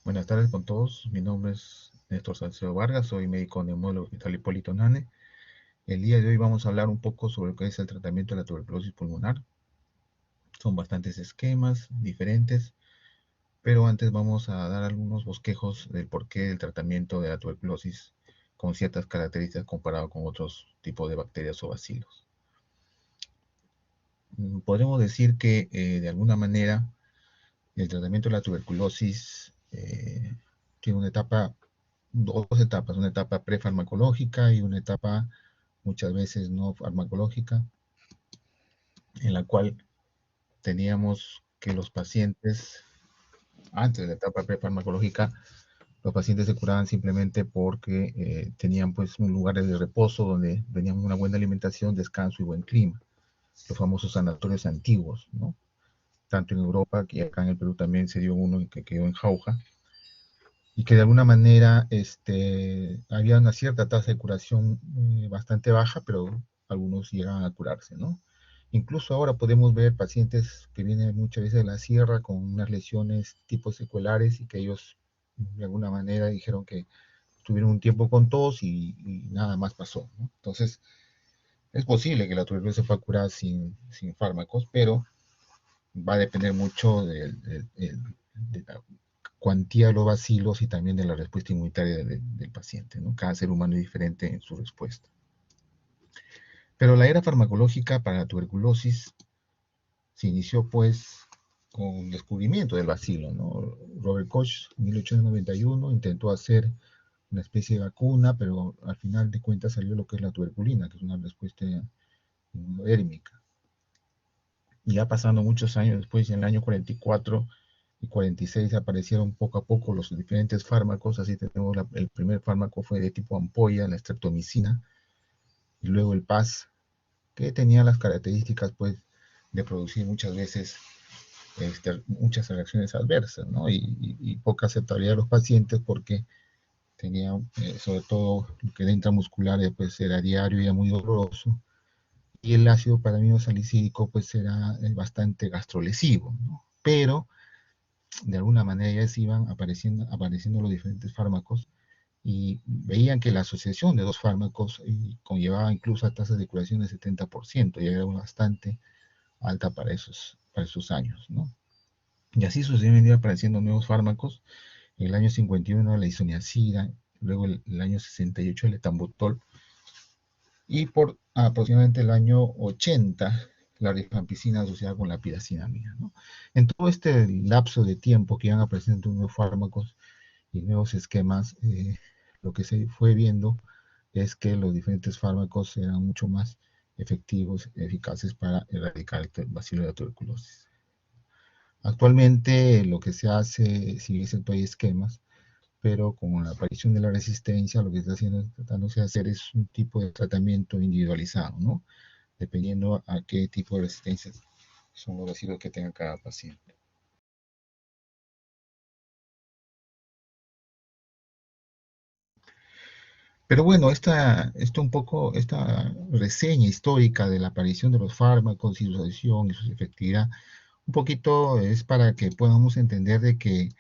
Buenas tardes con todos. Mi nombre es Néstor Salcedo Vargas, soy médico neumólogo del Hospital Hipólito Unanue. El día de hoy vamos a hablar un poco sobre lo que es el tratamiento de la tuberculosis pulmonar. Son bastantes esquemas diferentes, pero antes vamos a dar algunos bosquejos del porqué del tratamiento de la tuberculosis con ciertas características comparado con otros tipos de bacterias o bacilos. Podemos decir que de alguna manera el tratamiento de la tuberculosis tiene dos etapas, una etapa prefarmacológica y una etapa muchas veces no farmacológica, en la cual teníamos que los pacientes, antes de la etapa prefarmacológica, los pacientes se curaban simplemente porque tenían pues un lugar de reposo donde tenían una buena alimentación, descanso y buen clima, los famosos sanatorios antiguos, ¿no? Tanto en Europa, que acá en el Perú también se dio uno que quedó en Jauja, y que de alguna manera había una cierta tasa de curación bastante baja, pero algunos llegaban a curarse, ¿no? Incluso ahora podemos ver pacientes que vienen muchas veces de la sierra con unas lesiones tipo secuelares y que ellos de alguna manera dijeron que tuvieron un tiempo con tos y nada más pasó, ¿no? Entonces, es posible que la tuberculosis se pueda curar sin fármacos, pero va a depender mucho de la cuantía de los bacilos y también de la respuesta inmunitaria del paciente, ¿no? Cada ser humano es diferente en su respuesta. Pero la era farmacológica para la tuberculosis se inició pues con el descubrimiento del bacilo, ¿no? Robert Koch en 1891 intentó hacer una especie de vacuna, pero al final de cuentas salió lo que es la tuberculina, que es una respuesta inmunodérmica. Y ya pasando muchos años después, en el año 44 y 46 aparecieron poco a poco los diferentes fármacos, así tenemos el primer fármaco fue de tipo ampolla, la streptomicina, y luego el PAS, que tenía las características pues de producir muchas veces muchas reacciones adversas, ¿no? Y poca aceptabilidad de los pacientes porque tenía sobre todo lo que era intramuscular pues era diario y era muy doloroso, y el ácido paramino salicílico pues era bastante gastrolesivo, ¿no? Pero de alguna manera ya se iban apareciendo los diferentes fármacos y veían que la asociación de dos fármacos conllevaba incluso a tasas de curación del 70%, y era bastante alta para esos años, ¿no? Y así sucesivamente iban apareciendo nuevos fármacos. En el año 51 la isoniazida, luego el año 68 el etambutol, y por aproximadamente el año 80 la rifampicina asociada con la piracinamida, ¿no? En todo este lapso de tiempo que iban apareciendo nuevos fármacos y nuevos esquemas, lo que se fue viendo es que los diferentes fármacos eran mucho más efectivos, eficaces para erradicar el bacilo de la tuberculosis. Actualmente lo que se hace, si bien hay esquemas, pero con la aparición de la resistencia, lo que está haciendo, tratándose de hacer es un tipo de tratamiento individualizado, ¿no? Dependiendo a qué tipo de resistencia son los bacilos que tenga cada paciente. Pero bueno, esta reseña histórica de la aparición de los fármacos y su acción y su efectividad, un poquito es para que podamos entender de que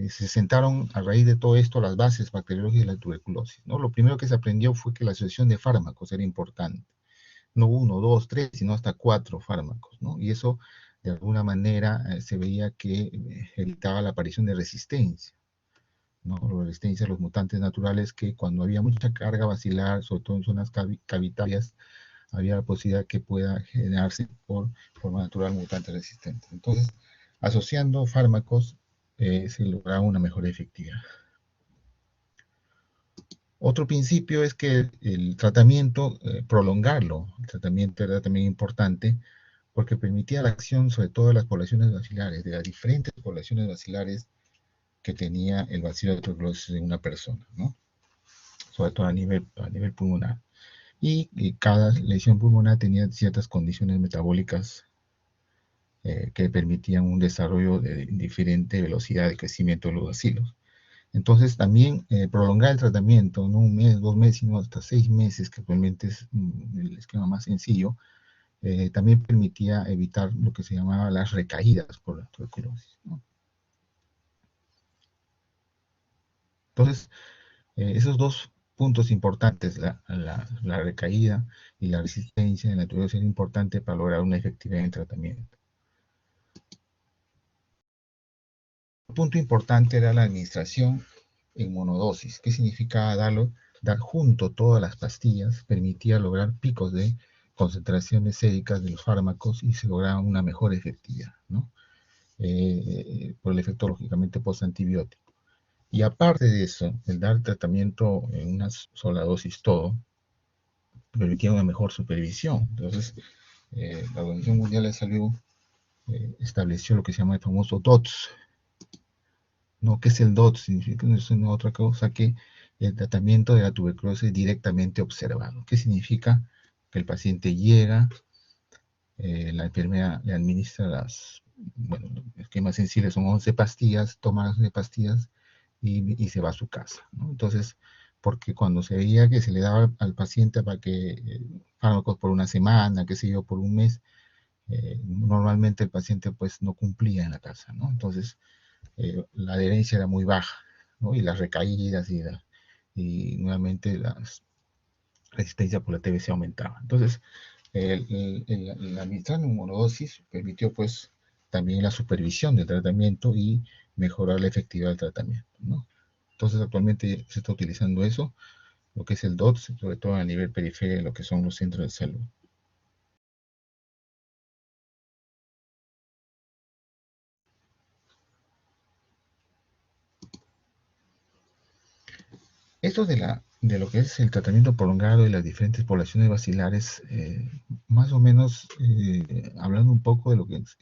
se sentaron a raíz de todo esto las bases bacteriológicas de la tuberculosis, ¿no? Lo primero que se aprendió fue que la asociación de fármacos era importante. No uno, dos, tres, sino hasta cuatro fármacos, ¿no? Y eso, de alguna manera, se veía que evitaba la aparición de resistencia, ¿no? La resistencia a los mutantes naturales que cuando había mucha carga bacilar, sobre todo en zonas cavitarias, había la posibilidad que pueda generarse por forma natural mutantes resistentes. Entonces, asociando fármacos, se lograba una mejor efectividad. Otro principio es que el tratamiento, prolongarlo, el tratamiento era también importante porque permitía la acción sobre todo de las poblaciones bacilares, de las diferentes poblaciones bacilares que tenía el bacilo de tuberculosis en una persona, ¿no? Sobre todo a nivel pulmonar. Y cada lesión pulmonar tenía ciertas condiciones metabólicas que permitían un desarrollo de diferente velocidad de crecimiento de los bacilos. Entonces también prolongar el tratamiento, no un mes, 2 meses, sino hasta 6 meses, que actualmente es el esquema más sencillo, también permitía evitar lo que se llamaba las recaídas por la tuberculosis, ¿no? Entonces, esos dos puntos importantes, la recaída y la resistencia en la tuberculosis, es importante para lograr una efectividad en el tratamiento. Un punto importante era la administración en monodosis. ¿Qué significa dar junto todas las pastillas? Permitía lograr picos de concentraciones séricas de los fármacos y se lograba una mejor efectividad, ¿no? Por el efecto lógicamente postantibiótico. Y aparte de eso, el dar tratamiento en una sola dosis todo, permitía una mejor supervisión. Entonces, la Organización Mundial de Salud estableció lo que se llama el famoso DOTS. ¿No? ¿Qué es el DOTS? Significa que no es una otra cosa que el tratamiento de la tuberculosis directamente observado. ¿Qué significa? Que el paciente llega, la enfermera le administra bueno, el esquema sensible son 11 pastillas, toma las 11 pastillas y se va a su casa, ¿no? Entonces, porque cuando se veía que se le daba al paciente para que fármacos por una semana, qué sé yo, por un mes, normalmente el paciente pues no cumplía en la casa, ¿no? Entonces, la adherencia era muy baja, ¿no? Y las recaídas y nuevamente la resistencia por la TBC aumentaba. Entonces, el administrar neumonodosis permitió pues también la supervisión del tratamiento y mejorar la efectividad del tratamiento, ¿no? Entonces actualmente se está utilizando eso, lo que es el DOTS, sobre todo a nivel periférico, lo que son los centros de salud. Esto de lo que es el tratamiento prolongado de las diferentes poblaciones bacilares, más o menos hablando un poco de lo que es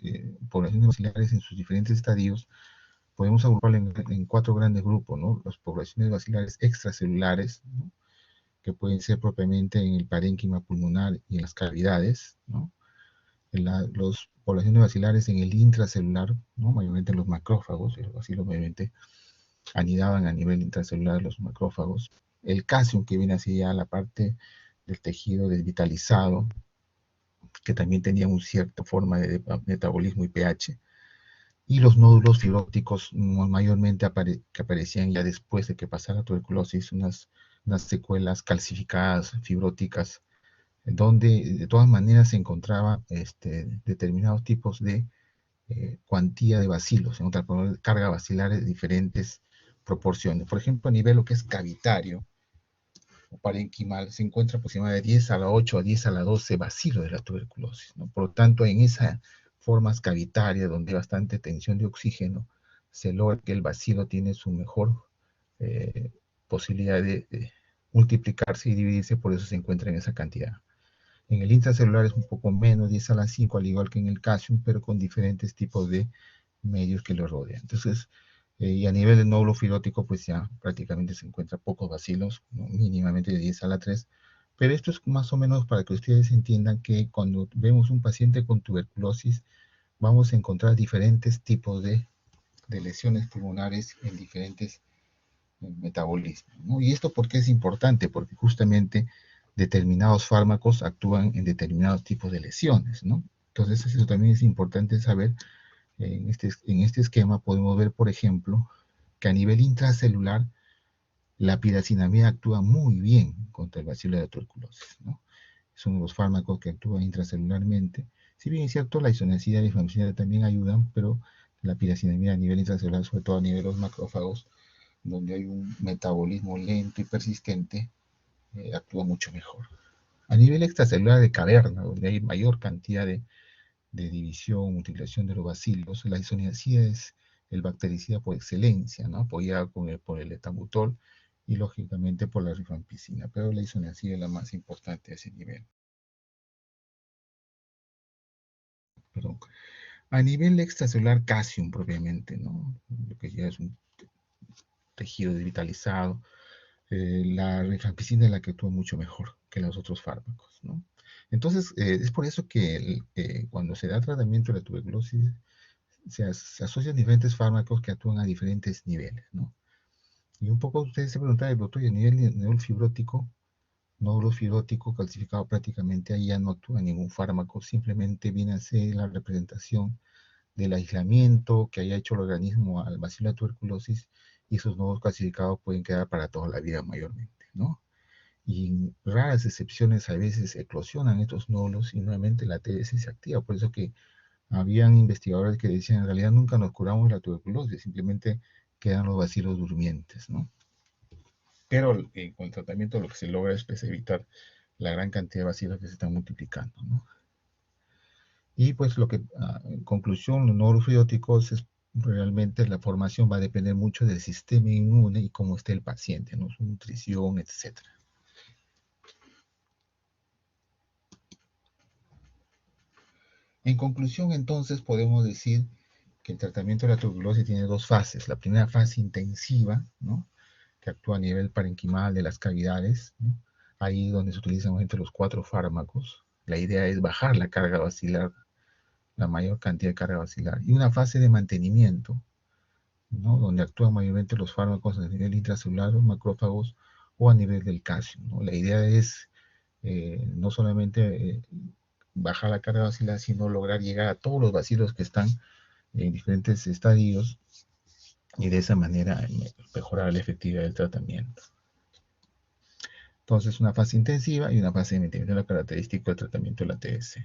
poblaciones bacilares en sus diferentes estadios, podemos agruparlo en cuatro grandes grupos, ¿no? Las poblaciones bacilares extracelulares, ¿no? Que pueden ser propiamente en el parénquima pulmonar y en las cavidades, ¿no? Las poblaciones bacilares en el intracelular, ¿no? Mayormente en los macrófagos, y los bacilos mayormente anidaban a nivel intracelular de los macrófagos. El calcio, que viene hacia la parte del tejido desvitalizado, que también tenía una cierta forma de metabolismo y pH, y los nódulos fibróticos mayormente que aparecían ya después de que pasara la tuberculosis, unas secuelas calcificadas, fibróticas, donde de todas maneras se encontraba determinados tipos de cuantía de bacilos, en otras palabras, carga bacilar de diferentes proporciones. Por ejemplo, a nivel lo que es cavitario o parenquimal, se encuentra aproximadamente de 10 a la 8 a 10 a la 12 bacilos de la tuberculosis, ¿no? Por lo tanto, en esa formas cavitarias donde hay bastante tensión de oxígeno, se logra que el bacilo tiene su mejor eh, posibilidad de multiplicarse y dividirse, por eso se encuentra en esa cantidad. En el intracelular es un poco menos, 10 a la 5, al igual que en el calcium, pero con diferentes tipos de medios que lo rodean. Entonces, y a nivel de nódulo firótico, pues ya prácticamente se encuentra pocos bacilos, ¿no? Mínimamente de 10 a la 3. Pero esto es más o menos para que ustedes entiendan que cuando vemos un paciente con tuberculosis, vamos a encontrar diferentes tipos de lesiones pulmonares en diferentes metabolismo, ¿no? ¿Y esto por qué es importante? Porque justamente determinados fármacos actúan en determinados tipos de lesiones, ¿no? Entonces eso también es importante saber. En este esquema podemos ver, por ejemplo, que a nivel intracelular la piracinamida actúa muy bien contra el bacilo de la tuberculosis, ¿no? Es uno de los fármacos que actúa intracelularmente. Si bien es cierto, la isoniazida y la rifampicina también ayudan, pero la piracinamida a nivel intracelular, sobre todo a nivel de los macrófagos, donde hay un metabolismo lento y persistente, actúa mucho mejor. A nivel extracelular de caverna, donde hay mayor cantidad de división, multiplicación de los bacilos, la isoniazida es el bactericida por excelencia, ¿no? Apoyada por el etambutol y lógicamente por la rifampicina, pero la isoniazida es la más importante a ese nivel. Perdón. A nivel extracelular, calcium propiamente, ¿no? Lo que ya es un tejido desvitalizado, la rifampicina es la que actúa mucho mejor que los otros fármacos, ¿no? Entonces, es por eso que cuando se da tratamiento de la tuberculosis, se asocian diferentes fármacos que actúan a diferentes niveles, ¿no? Y un poco ustedes se preguntaban, doctor, y a nivel de nódulo fibrótico calcificado prácticamente ahí ya no actúa ningún fármaco, simplemente viene a ser la representación del aislamiento que haya hecho el organismo al bacilo de tuberculosis y esos nodos clasificados pueden quedar para toda la vida mayormente, ¿no? Y en raras excepciones a veces eclosionan estos nódulos y nuevamente la TBC se activa. Por eso que habían investigadores que decían, en realidad nunca nos curamos la tuberculosis, simplemente quedan los bacilos durmientes, ¿no? Pero con el tratamiento lo que se logra es pues, evitar la gran cantidad de bacilos que se están multiplicando, ¿no? Y pues lo que, en conclusión, los neurofióticos es realmente la formación va a depender mucho del sistema inmune y cómo esté el paciente, ¿no? Su nutrición, etcétera. En conclusión, entonces, podemos decir que el tratamiento de la tuberculosis tiene dos fases. La primera fase intensiva, ¿no? Que actúa a nivel parenquimal de las cavidades, ¿no? Ahí donde se utilizan entre los 4 fármacos. La idea es bajar la carga vacilar, la mayor cantidad de carga vacilar. Y una fase de mantenimiento, ¿no? Donde actúan mayormente los fármacos a nivel intracelular, los macrófagos o a nivel del calcio, ¿no? La idea es no solamente bajar la carga vacilar, sino lograr llegar a todos los bacilos que están en diferentes estadios y de esa manera mejorar la efectividad del tratamiento. Entonces, una fase intensiva y una fase de mantenimiento de la característica del tratamiento de la TS.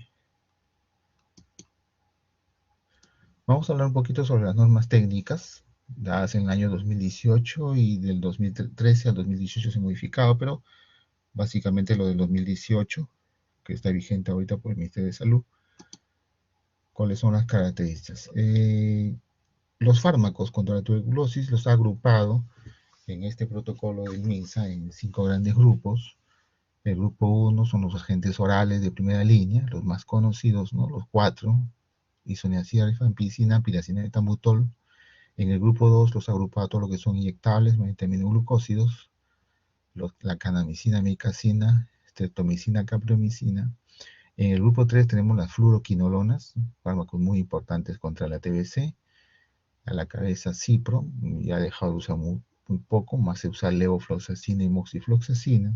Vamos a hablar un poquito sobre las normas técnicas dadas en el año 2018 y del 2013 al 2018 se ha modificado, pero básicamente lo del 2018, que está vigente ahorita por el Ministerio de Salud. ¿Cuáles son las características? Los fármacos contra la tuberculosis los ha agrupado en este protocolo del MINSA en 5 grandes grupos. El grupo 1 son los agentes orales de primera línea, los más conocidos, ¿no? Los 4, isoniazida, rifampicina, piracina, etambutol. En el grupo 2 los ha agrupado todo lo que son inyectables, mediante aminoglucósidos, la canamicina, micacina, streptomicina, capreomicina. En el grupo 3 tenemos las fluoroquinolonas, fármacos muy importantes contra la TBC. A la cabeza Cipro, ya ha dejado de usar muy poco, más se usa levofloxacina y moxifloxacina.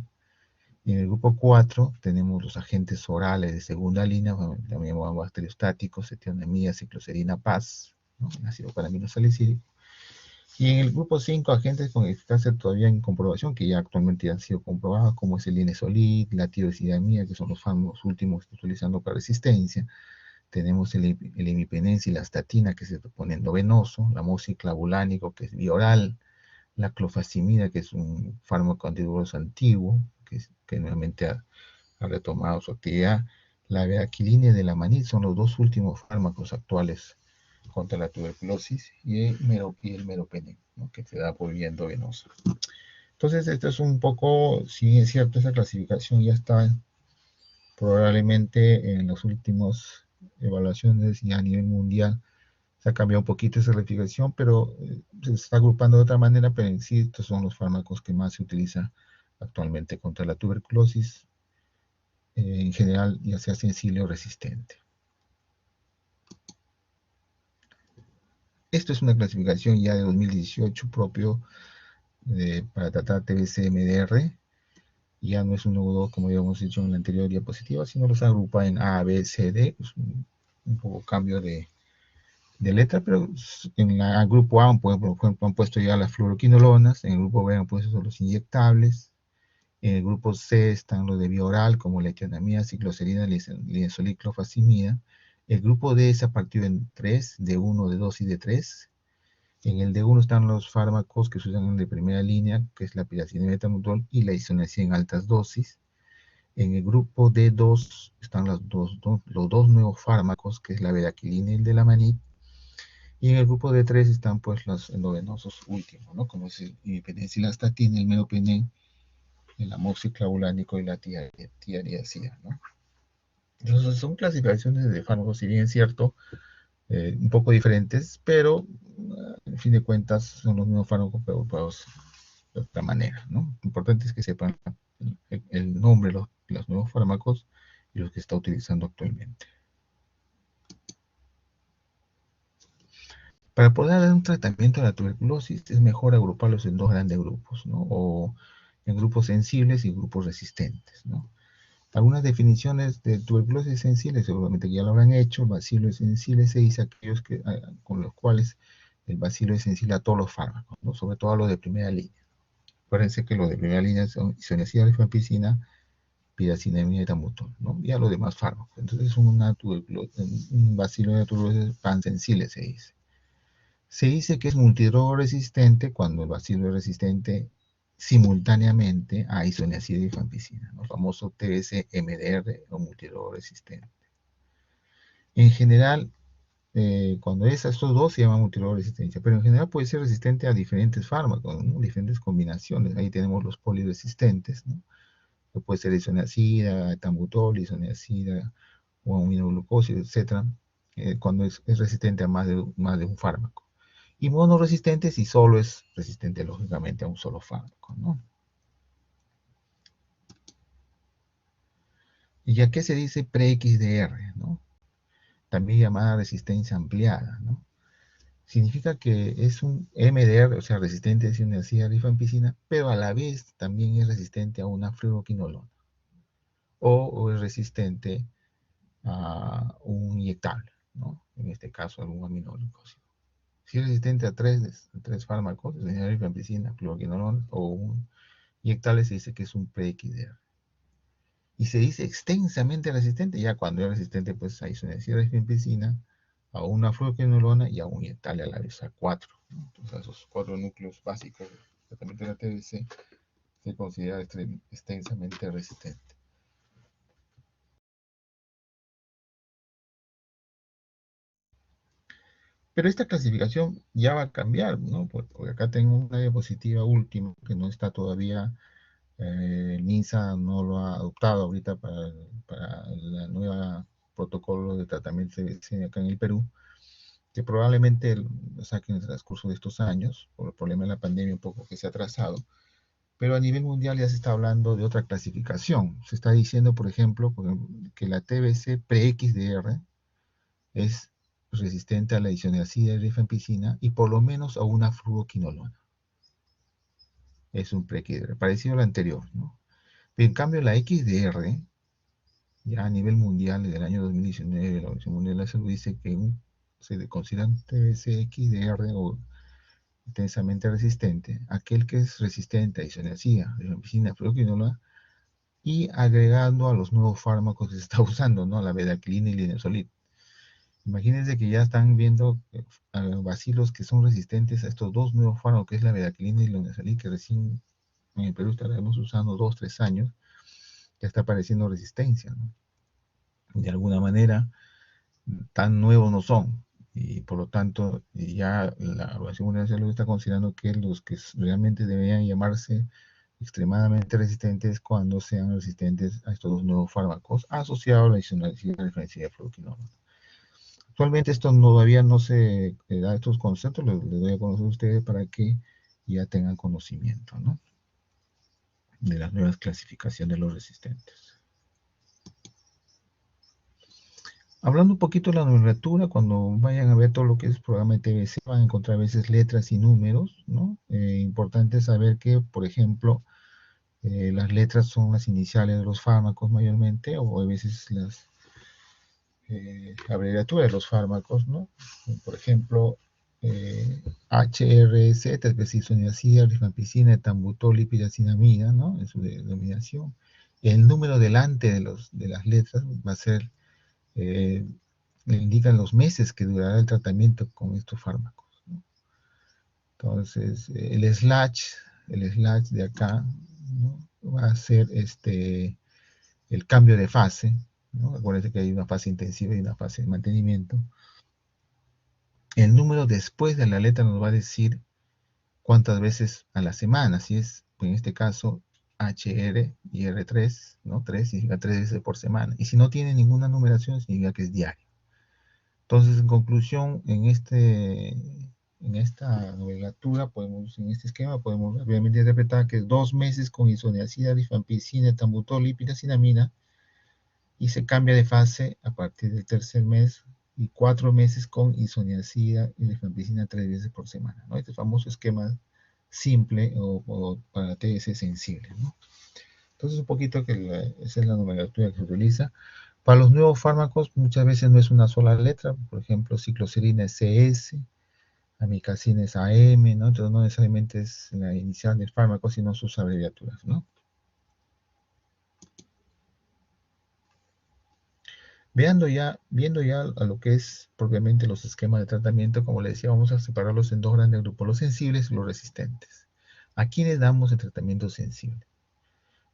Y en el grupo 4 tenemos los agentes orales de segunda línea, también bacteriostáticos, etionamida, cicloserina, paz, ¿no? Ácido salicílico. Y en el grupo 5, agentes con eficacia todavía en comprobación, que ya actualmente han sido comprobados, como es el linezolid, la tirosidamida, que son los fármacos últimos que estoy utilizando para resistencia. Tenemos el imipenem y la estatina, que se pone endovenoso, la moxiclavulánico, que es bioral, la clofazimida, que es un fármaco antituberculoso antiguo, que nuevamente ha retomado su actividad. La beaquilina de la manit son los dos últimos fármacos actuales contra la tuberculosis y el meropenem, ¿no? Que se da por vía endovenosa. Entonces, esto es un poco, si es cierto, esa clasificación ya está probablemente en las últimas evaluaciones y a nivel mundial se ha cambiado un poquito esa clasificación, pero se está agrupando de otra manera, pero en sí estos son los fármacos que más se utilizan actualmente contra la tuberculosis, en general, ya sea sensible o resistente. Esto es una clasificación ya de 2018 propio para tratar TBC-MDR. Ya no es un nuevo 2 como habíamos dicho en la anterior diapositiva, sino los agrupa en A, B, C, D. Pues un poco cambio de letra, pero en el grupo A, por ejemplo, han puesto ya las fluoroquinolonas, en el grupo B han puesto los inyectables, en el grupo C están los de vía oral, como la etionamida, cicloserina, linezolid, clofazimida. El grupo D es a partir de 3, D1, D2 y D3. En el D1 están los fármacos que se usan de primera línea, que es la piracina y metamutol y la isoniazida en altas dosis. En el grupo D2 están los dos nuevos fármacos, que es la bedaquilina y el de la manit. Y en el grupo D3 están pues los endovenosos últimos, ¿no? Como es el imipenem, el meropenem, el amoxiclavulánico y la tiariacida, ¿no? Entonces son clasificaciones de fármacos, si bien es cierto, un poco diferentes, pero en fin de cuentas son los mismos fármacos, pero agrupados de otra manera, ¿no? Lo importante es que sepan el nombre de los nuevos fármacos y los que está utilizando actualmente. Para poder dar un tratamiento a la tuberculosis es mejor agruparlos en dos grandes grupos, ¿no? O en grupos sensibles y grupos resistentes, ¿no? Algunas definiciones de tuberculosis sensible, seguramente ya lo habrán hecho. Bacilos sensibles se dice aquellos con los cuales el bacilo es sensible a todos los fármacos, ¿no? Sobre todo a los de primera línea. Acuérdense que los de primera línea son isoniazida, rifampicina, piracinamida y etambutol, ¿no? Y a los demás fármacos. Entonces un bacilo de tuberculosis pansensible se dice. Se dice que es multidrogo-resistente cuando el bacilo es resistente simultáneamente a isoniazida y rifampicina, ¿no? El famoso TBC-MDR o multidrogo-resistente. En general, cuando es a estos dos se llama multidrogo-resistencia, pero en general puede ser resistente a diferentes fármacos, ¿no? Diferentes combinaciones. Ahí tenemos los poliresistentes, ¿no? Que puede ser isoniazida, etambutol, isoniazida o aminoglucosis, etcétera, cuando es resistente a más de un fármaco. Y monoresistente si solo es resistente, lógicamente, a un solo fármaco, ¿no? ¿Y a qué se dice pre-XDR, ¿no? También llamada resistencia ampliada, ¿no? Significa que es un MDR, o sea, resistente a isoniazida rifampicina, pero a la vez también es resistente a una fluoroquinolona o es resistente a un inyectable, ¿no? En este caso, algún aminoglucósido. Si es resistente a tres fármacos, rifampicina, fluoroquinolona o un inyectable, se dice que es un pre-XDR. Y se dice extensamente resistente, ya cuando es resistente pues a isoniazida rifampicina, a una fluoroquinolona y a un inyectable a la vez, a cuatro, ¿no? Entonces, a esos cuatro núcleos básicos del tratamiento de la TBC se considera extensamente resistente. Pero esta clasificación ya va a cambiar, ¿no? Porque acá tengo una diapositiva última que no está todavía, el MINSA no lo ha adoptado ahorita para la nueva protocolo de tratamiento de acá en el Perú, que probablemente lo saquen en el transcurso de estos años, por el problema de la pandemia un poco que se ha atrasado, pero a nivel mundial ya se está hablando de otra clasificación. Se está diciendo, por ejemplo, que la TBC pre-XDR es resistente a la isoniazida y rifampicina y por lo menos a una fluoroquinolona. Es un pre-XDR, parecido al anterior, ¿no? Pero en cambio la XDR, ya a nivel mundial, desde el año 2019, la Organización Mundial de la Salud dice que se considera un TBC XDR o intensamente resistente, aquel que es resistente a isoniazida, rifampicina, fluoroquinolona, y agregando a los nuevos fármacos que se está usando, ¿no? La bedaquilina y linezolid. Imagínense que ya están viendo bacilos que son resistentes a estos dos nuevos fármacos, que es la bedaquilina y la linezolid, que recién en el Perú estaremos usando 2-3 años, ya está apareciendo resistencia, ¿no? De alguna manera, tan nuevos no son. Y por lo tanto, ya la Organización Mundial de la Salud está considerando que los que realmente deberían llamarse extremadamente resistentes cuando sean resistentes a estos dos nuevos fármacos asociados a la isoniazida referencia de fluoroquinolona. Actualmente esto todavía no se da estos conceptos, les doy a conocer a ustedes para que ya tengan conocimiento, ¿no? De las nuevas clasificaciones de los resistentes. Hablando un poquito de la nomenclatura, cuando vayan a ver todo lo que es el programa de TBC, van a encontrar a veces letras y números, ¿no? Importante saber que, por ejemplo, las letras son las iniciales de los fármacos mayormente, o a veces las abreviaturas de los fármacos, ¿no? Por ejemplo, HRZ, es decir, isoniazida, rifampicina, etambutol y piracinamida, ¿no? En su denominación. El número delante de las letras va a ser, le indican los meses que durará el tratamiento con estos fármacos, ¿no? Entonces, el slash de acá, ¿no? Va a ser el cambio de fase, ¿no? Acuérdense que hay una fase intensiva y una fase de mantenimiento. El número después de la letra nos va a decir cuántas veces a la semana, si es, en este caso, HR y R3, ¿no? 3 significa 3 veces por semana. Y si no tiene ninguna numeración, significa que es diario. Entonces, en conclusión, en esta nomenclatura, en este esquema, podemos obviamente interpretar que es 2 meses con isoniazida, rifampicina, etambutol y piracinamida, y se cambia de fase a partir del tercer mes, y 4 meses con isoniazida y rifampicina 3 veces por semana, ¿no? Este famoso esquema simple o para TS sensible, ¿no? Entonces un poquito que esa es la nomenclatura que se utiliza. Para los nuevos fármacos muchas veces no es una sola letra, por ejemplo cicloserina es CS, Amikacines AM, ¿no? Entonces no necesariamente es la inicial del fármaco, sino sus abreviaturas, ¿no? Viendo ya a lo que es propiamente los esquemas de tratamiento, como le decía, vamos a separarlos en dos grandes grupos, los sensibles y los resistentes. ¿A quiénes damos el tratamiento sensible?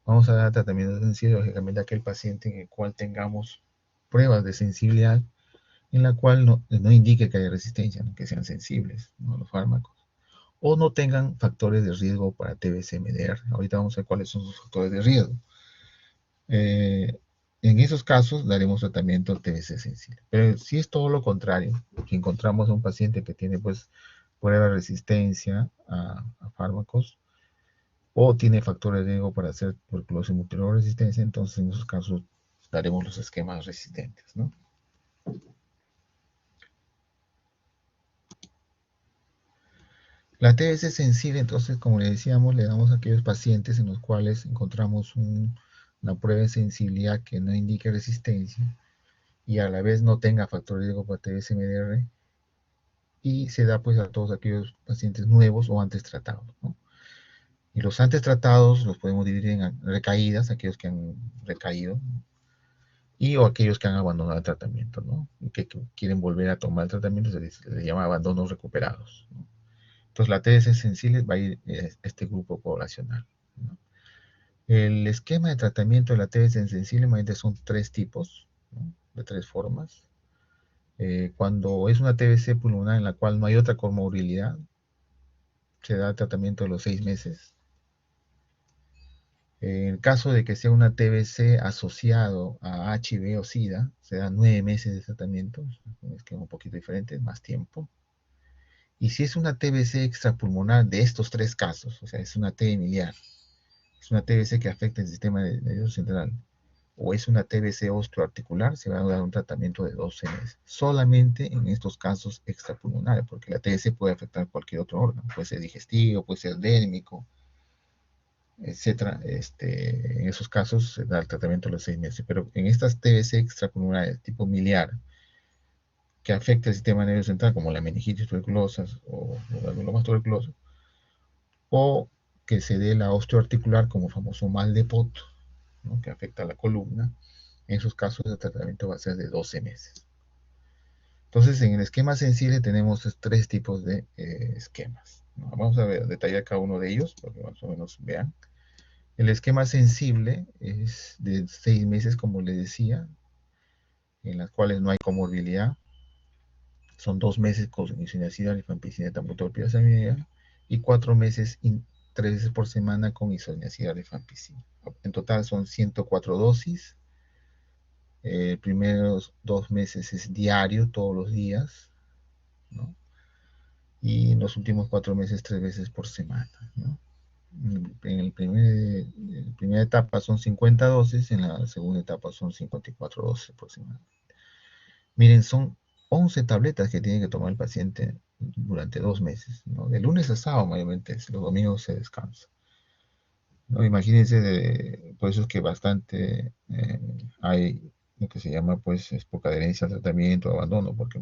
Vamos a dar tratamiento sensible, lógicamente, a aquel paciente en el cual tengamos pruebas de sensibilidad, en la cual no indique que haya resistencia, ¿no? Que sean sensibles, ¿no?, a los fármacos, o no tengan factores de riesgo para TBC-MDR. Ahorita vamos a ver cuáles son sus factores de riesgo. En esos casos daremos tratamiento TBC sensible. Pero si es todo lo contrario, si encontramos a un paciente que tiene pues prueba de resistencia a fármacos o tiene factores de riesgo para hacer tuberculosis multiresistencia, entonces en esos casos daremos los esquemas resistentes, ¿no? La TBC sensible, entonces, como le decíamos, le damos a aquellos pacientes en los cuales encontramos una prueba de sensibilidad que no indique resistencia y a la vez no tenga factor de riesgo para TBC-MDR, y se da pues a todos aquellos pacientes nuevos o antes tratados, ¿no? Y los antes tratados los podemos dividir en recaídas, aquellos que han recaído, y o aquellos que han abandonado el tratamiento, ¿no? Y que quieren volver a tomar el tratamiento, se les llama abandonos recuperados, ¿no? Entonces la TBC sensible va a ir a este grupo poblacional, ¿no? El esquema de tratamiento de la TBC sensible son tres tipos, ¿no?, de tres formas. Cuando es una TBC pulmonar en la cual no hay otra comorbilidad, se da el tratamiento de los 6 meses. En el caso de que sea una TBC asociado a HIV o SIDA, se dan 9 meses de tratamiento, un esquema un poquito diferente, más tiempo. Y si es una TBC extrapulmonar de estos tres casos, o sea, es una T miliar, es una TBC que afecta el sistema nervioso central, o es una TBC osteoarticular, se va a dar un tratamiento de 12 meses. Solamente en estos casos extrapulmonares, porque la TBC puede afectar cualquier otro órgano, puede ser digestivo, puede ser dérmico, etcétera. En esos casos se da el tratamiento de los 6 meses. Pero en estas TBC extrapulmonares tipo miliar, que afecta el sistema nervioso central, como la meningitis tuberculosa o la mieloma tuberculosa, o que se dé la osteoarticular como famoso mal de Pot, ¿no?, que afecta a la columna, en esos casos el tratamiento va a ser de 12 meses. Entonces, en el esquema sensible tenemos tres tipos de esquemas, ¿no? Vamos a ver, detallar cada uno de ellos, para que más o menos vean. El esquema sensible es de 6 meses, como les decía, en las cuales no hay comorbilidad. Son 2 meses con isoniazida, rifampicina, tambutor, pirazamida, y 4 meses, 3 veces por semana con isoniazida, rifampicina. En total son 104 dosis. Primeros 2 meses es diario, todos los días, ¿no? Y en los últimos 4 meses 3 veces por semana, ¿no? En la primera etapa son 50 dosis, en la segunda etapa son 54 dosis por semana. Miren, son 11 tabletas que tiene que tomar el paciente durante 2 meses, ¿no? De lunes a sábado, mayormente, los domingos se descansa, ¿no? Imagínense, por eso es que bastante hay lo que se llama, pues, es poca adherencia al tratamiento, abandono, porque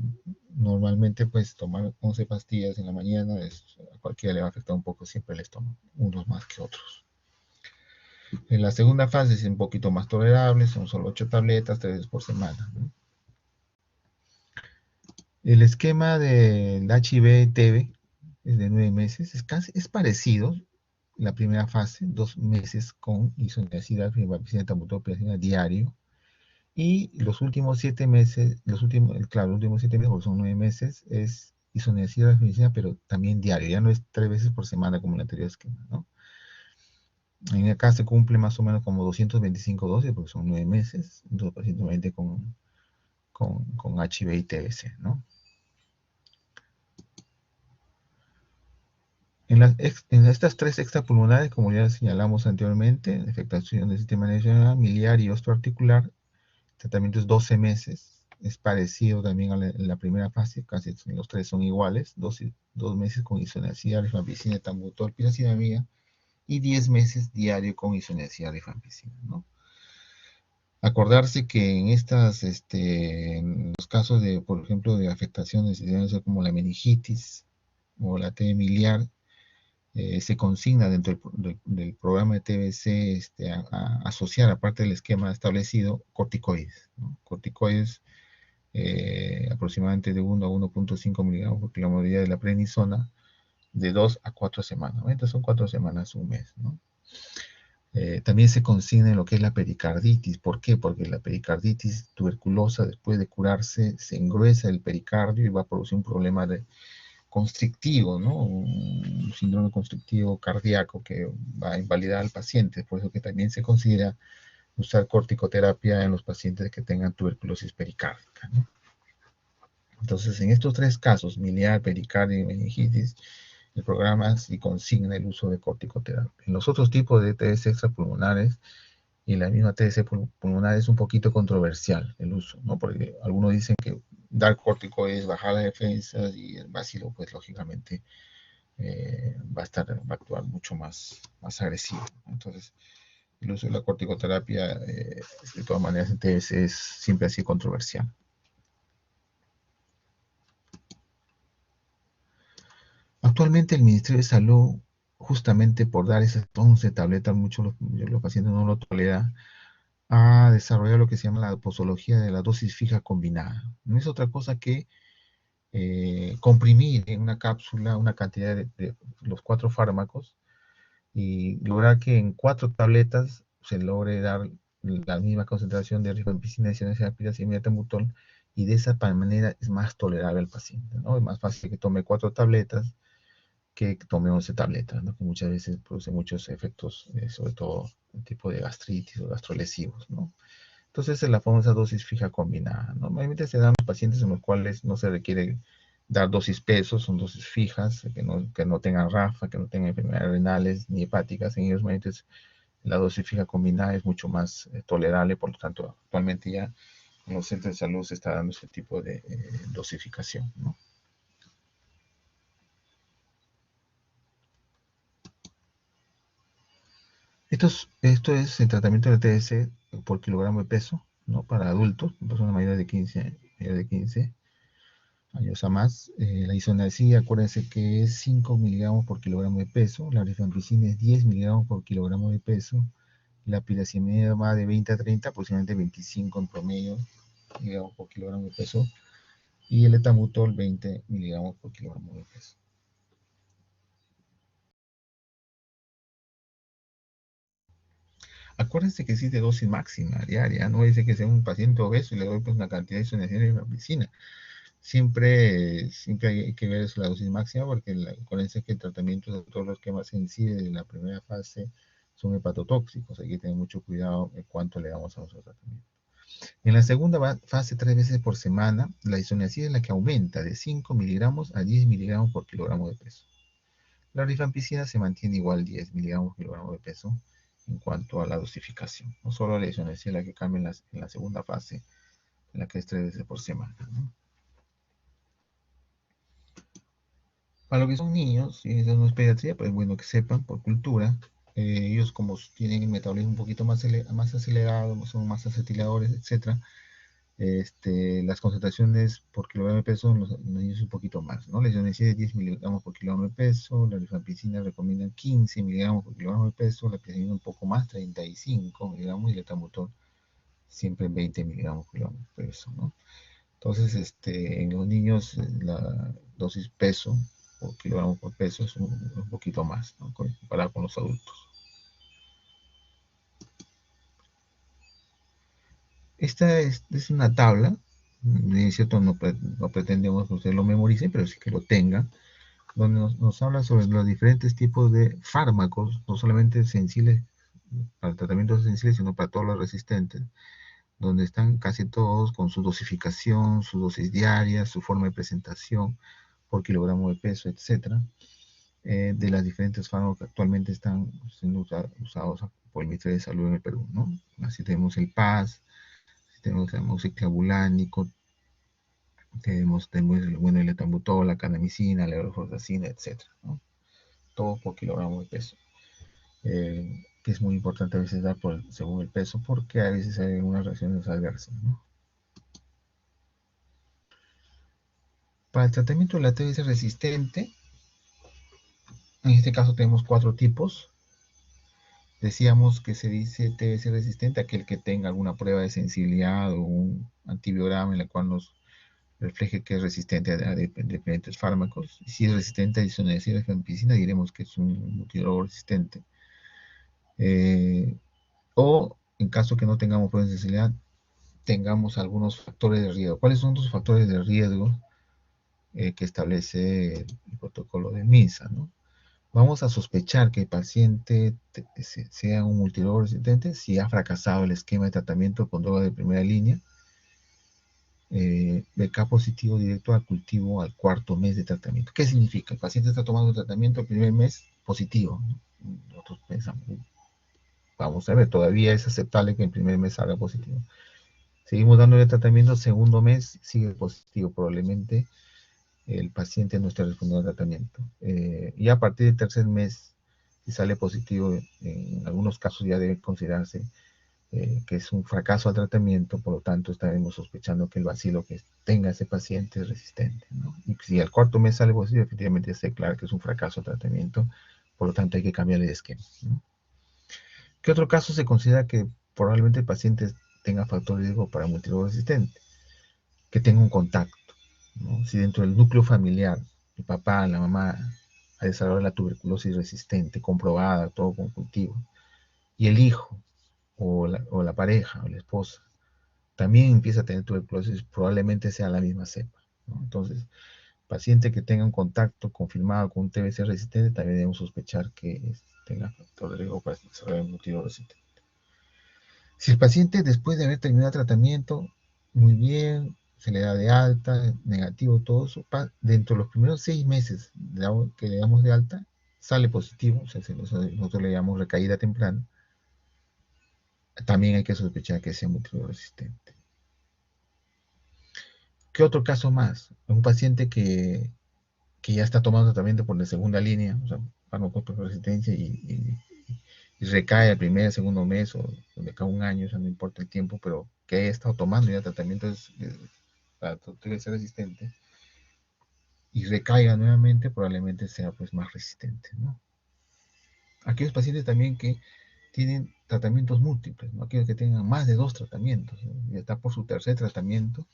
normalmente, pues, tomar 11 pastillas en la mañana a cualquiera le va a afectar un poco siempre el estómago, unos más que otros. En la segunda fase es un poquito más tolerable, son solo 8 tabletas, 3 veces por semana, ¿no? El esquema del HIV-TB es de 9 meses, es parecido. La primera fase, 2 meses con isoniazida, rifampicina, tambutor, pirazina diario. Y los últimos 7 meses, claro, los últimos 7 meses, porque son 9 meses, es isoniazida, rifampicina, pero también diario. Ya no es 3 veces por semana como en el anterior esquema, ¿no? En acá se cumple más o menos como 225 dosis, porque son 9 meses, entonces pacientemente con HIV y TBC, ¿no? En estas tres extrapulmonares, como ya señalamos anteriormente, afectación del sistema nervioso miliar y osteoarticular, el tratamiento es 12 meses, es parecido también a la primera fase, casi los tres son iguales, 2 meses con isoniazida, rifampicina, tambutor, pirazidamida, y 10 meses diario con isoniazida, rifampicina, ¿no? Acordarse que en los casos de, por ejemplo, de afectación del sistema nervioso como la meningitis, o la T miliar, se consigna dentro del programa de TBC a asociar, aparte del esquema establecido, corticoides, ¿no? Corticoides aproximadamente de 1 a 1,5 miligramos por kilogramo día de la prednisona, de 2 a 4 semanas. Ahorita son 4 semanas, un mes, ¿no? También se consigna en lo que es la pericarditis. ¿Por qué? Porque la pericarditis tuberculosa, después de curarse, se engruesa el pericardio y va a producir un problema constrictivo, ¿no? Un síndrome constrictivo cardíaco que va a invalidar al paciente. Por eso que también se considera usar corticoterapia en los pacientes que tengan tuberculosis pericárdica, ¿no? Entonces, en estos tres casos, miliar, pericardio y meningitis, el programa sí consigna el uso de corticoterapia. En los otros tipos de ETS extrapulmonares y la misma TS pulmonar es un poquito controversial el uso, ¿no? Porque algunos dicen que dar córtico es bajar las defensas y el bacilo, pues lógicamente va a actuar mucho más agresivo, ¿no? Entonces, el uso de la corticoterapia, de todas maneras, en TS es siempre así controversial. Actualmente el Ministerio de Salud, justamente por dar esas 11 tabletas, muchos los pacientes no lo toleran, ha desarrollado lo que se llama la posología de la dosis fija combinada. No es otra cosa que comprimir en una cápsula una cantidad de los 4 fármacos y lograr que en 4 tabletas se logre dar la misma concentración de rifampicina, isoniazid, y metamutol, y de esa manera es más tolerable al paciente, ¿no? Es más fácil que tome 4 tabletas que tome 11 tabletas, ¿no? Que muchas veces produce muchos efectos, sobre todo el tipo de gastritis o gastrolesivos, ¿no? Entonces es la famosa dosis fija combinada, ¿no? Normalmente se dan los pacientes en los cuales no se requiere dar dosis pesos, son dosis fijas, que no tengan RAFA, que no tengan enfermedades renales ni hepáticas. En ellos normalmente la dosis fija combinada es mucho más tolerable, por lo tanto actualmente ya en los centros de salud se está dando ese tipo de dosificación, ¿no? Esto es el tratamiento de TS por kilogramo de peso, ¿no? Para adultos, personas mayores de 15 años a más. La isoniazid, acuérdense que es 5 miligramos por kilogramo de peso, la rifampicina es 10 miligramos por kilogramo de peso, la piracimida va de 20 a 30, aproximadamente 25 en promedio miligramos por kilogramo de peso, y el etamutol 20 miligramos por kilogramo de peso. Acuérdense que existe dosis máxima diaria, no dice que sea un paciente obeso y le doy pues una cantidad de isoniazid de rifampicina. Siempre hay que ver la dosis máxima porque acuérdense que el tratamiento de todos los esquemas sensibles de la primera fase son hepatotóxicos. Hay que tener mucho cuidado en cuánto le damos a nuestro tratamiento. En la segunda fase, 3 veces por semana, la isoniazid es la que aumenta de 5 miligramos a 10 miligramos por kilogramo de peso. La rifampicina se mantiene igual 10 miligramos por kilogramo de peso en cuanto a la dosificación. No solo la isoniazid es la que cambia en la segunda fase, en la que es 3 veces por semana, ¿no? Para lo que son niños, y eso no es pediatría, pero es bueno que sepan por cultura, ellos como tienen el metabolismo un poquito más acelerado, son más acetiladores, etcétera, las concentraciones por kilogramo de peso en los niños es un poquito más, ¿no? La isoniazid de 10 miligramos por kilogramo de peso, la rifampicina recomiendan 15 miligramos por kilogramo de peso, la piracimida un poco más, 35 miligramos, y el etamutol siempre 20 miligramos por kilogramo de peso, ¿no? Entonces, en los niños la dosis peso por kilogramo por peso es un poquito más, ¿no? Comparado con los adultos. Esta es una tabla, es cierto, no pretendemos que ustedes lo memoricen, pero sí que lo tengan, donde nos habla sobre los diferentes tipos de fármacos, no solamente sensibles para tratamientos sensibles, sino para todos los resistentes, donde están casi todos con su dosificación, su dosis diaria, su forma de presentación por kilogramo de peso, etcétera, de las diferentes fármacos que actualmente están siendo usados por el Ministerio de Salud en el Perú, ¿no? Así tenemos el PAS, tenemos el amoxiclavulánico, tenemos el etambutol, la canamicina, la levofloxacina, etcétera, ¿no? Todo por kilogramo de peso. Que es muy importante a veces dar según el peso, porque a veces hay algunas reacciones adversas, ¿no? Para el tratamiento de la TBC resistente, En este caso tenemos 4 tipos. Decíamos que se dice TBC resistente aquel que tenga alguna prueba de sensibilidad o un antibiograma en la cual nos refleje que es resistente a diferentes fármacos. Y si es resistente a isoniazida y rifampicina, diremos que es un multidroga resistente. O en caso que no tengamos prueba de sensibilidad, tengamos algunos factores de riesgo. ¿Cuáles son los factores de riesgo que establece el protocolo de MISA, ¿no? Vamos a sospechar que el paciente sea un multidroga resistente si ha fracasado el esquema de tratamiento con droga de primera línea, BK positivo directo al cultivo al 4.º mes de tratamiento. ¿Qué significa? El paciente está tomando tratamiento el primer mes positivo, ¿no? Nosotros pensamos, vamos a ver, todavía es aceptable que el primer mes salga positivo. Seguimos dándole tratamiento, segundo mes sigue positivo, probablemente el paciente no esté respondiendo al tratamiento. Y a partir del tercer mes, si sale positivo, en algunos casos ya debe considerarse que es un fracaso al tratamiento, por lo tanto estaremos sospechando que el bacilo que tenga ese paciente es resistente, ¿no? Y si al 4.º mes sale positivo, efectivamente se declara que es un fracaso al tratamiento, por lo tanto hay que cambiarle de esquema, ¿no? ¿Qué otro caso se considera que probablemente el paciente tenga factor de riesgo para multidroga resistente? Que tenga un contacto, ¿no? Si dentro del núcleo familiar, el papá, la mamá, ha desarrollado la tuberculosis resistente, comprobada, todo con cultivo, y el hijo, o la pareja, o la esposa, también empieza a tener tuberculosis, probablemente sea la misma cepa, ¿no? Entonces, paciente que tenga un contacto confirmado con un TBC resistente, también debemos sospechar que tenga factor de riesgo para desarrollar un multidroga resistente. Si el paciente después de haber terminado el tratamiento, muy bien, se le da de alta, negativo, todo eso, dentro de los primeros 6 meses que le damos de alta, sale positivo, o sea, nosotros le llamamos recaída temprana, también hay que sospechar que sea multidroga resistente. ¿Qué otro caso más? Un paciente que ya está tomando tratamiento por la segunda línea, o sea, fármaco por resistencia y recae el primer, segundo mes o de cada un año, o sea, no importa el tiempo, pero que haya estado tomando ya tratamiento para ser resistente y recaiga nuevamente, probablemente sea pues más resistente, ¿no? Aquellos pacientes también que tienen tratamientos múltiples, ¿no? Aquellos que tengan más de 2 tratamientos, ¿no? Ya está por su tercer tratamiento,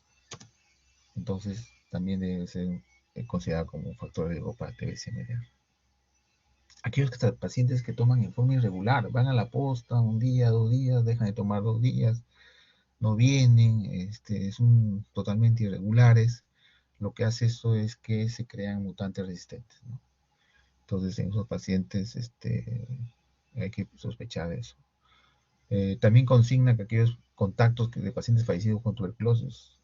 entonces también debe ser considerado como un factor de riesgo para TBC mediano. Aquellos pacientes que toman en forma irregular, van a la posta un día, 2 días, dejan de tomar 2 días, no vienen, son totalmente irregulares, lo que hace esto es que se crean mutantes resistentes, ¿no? Entonces en esos pacientes hay que sospechar de eso. También consigna que aquellos contactos de pacientes fallecidos con tuberculosis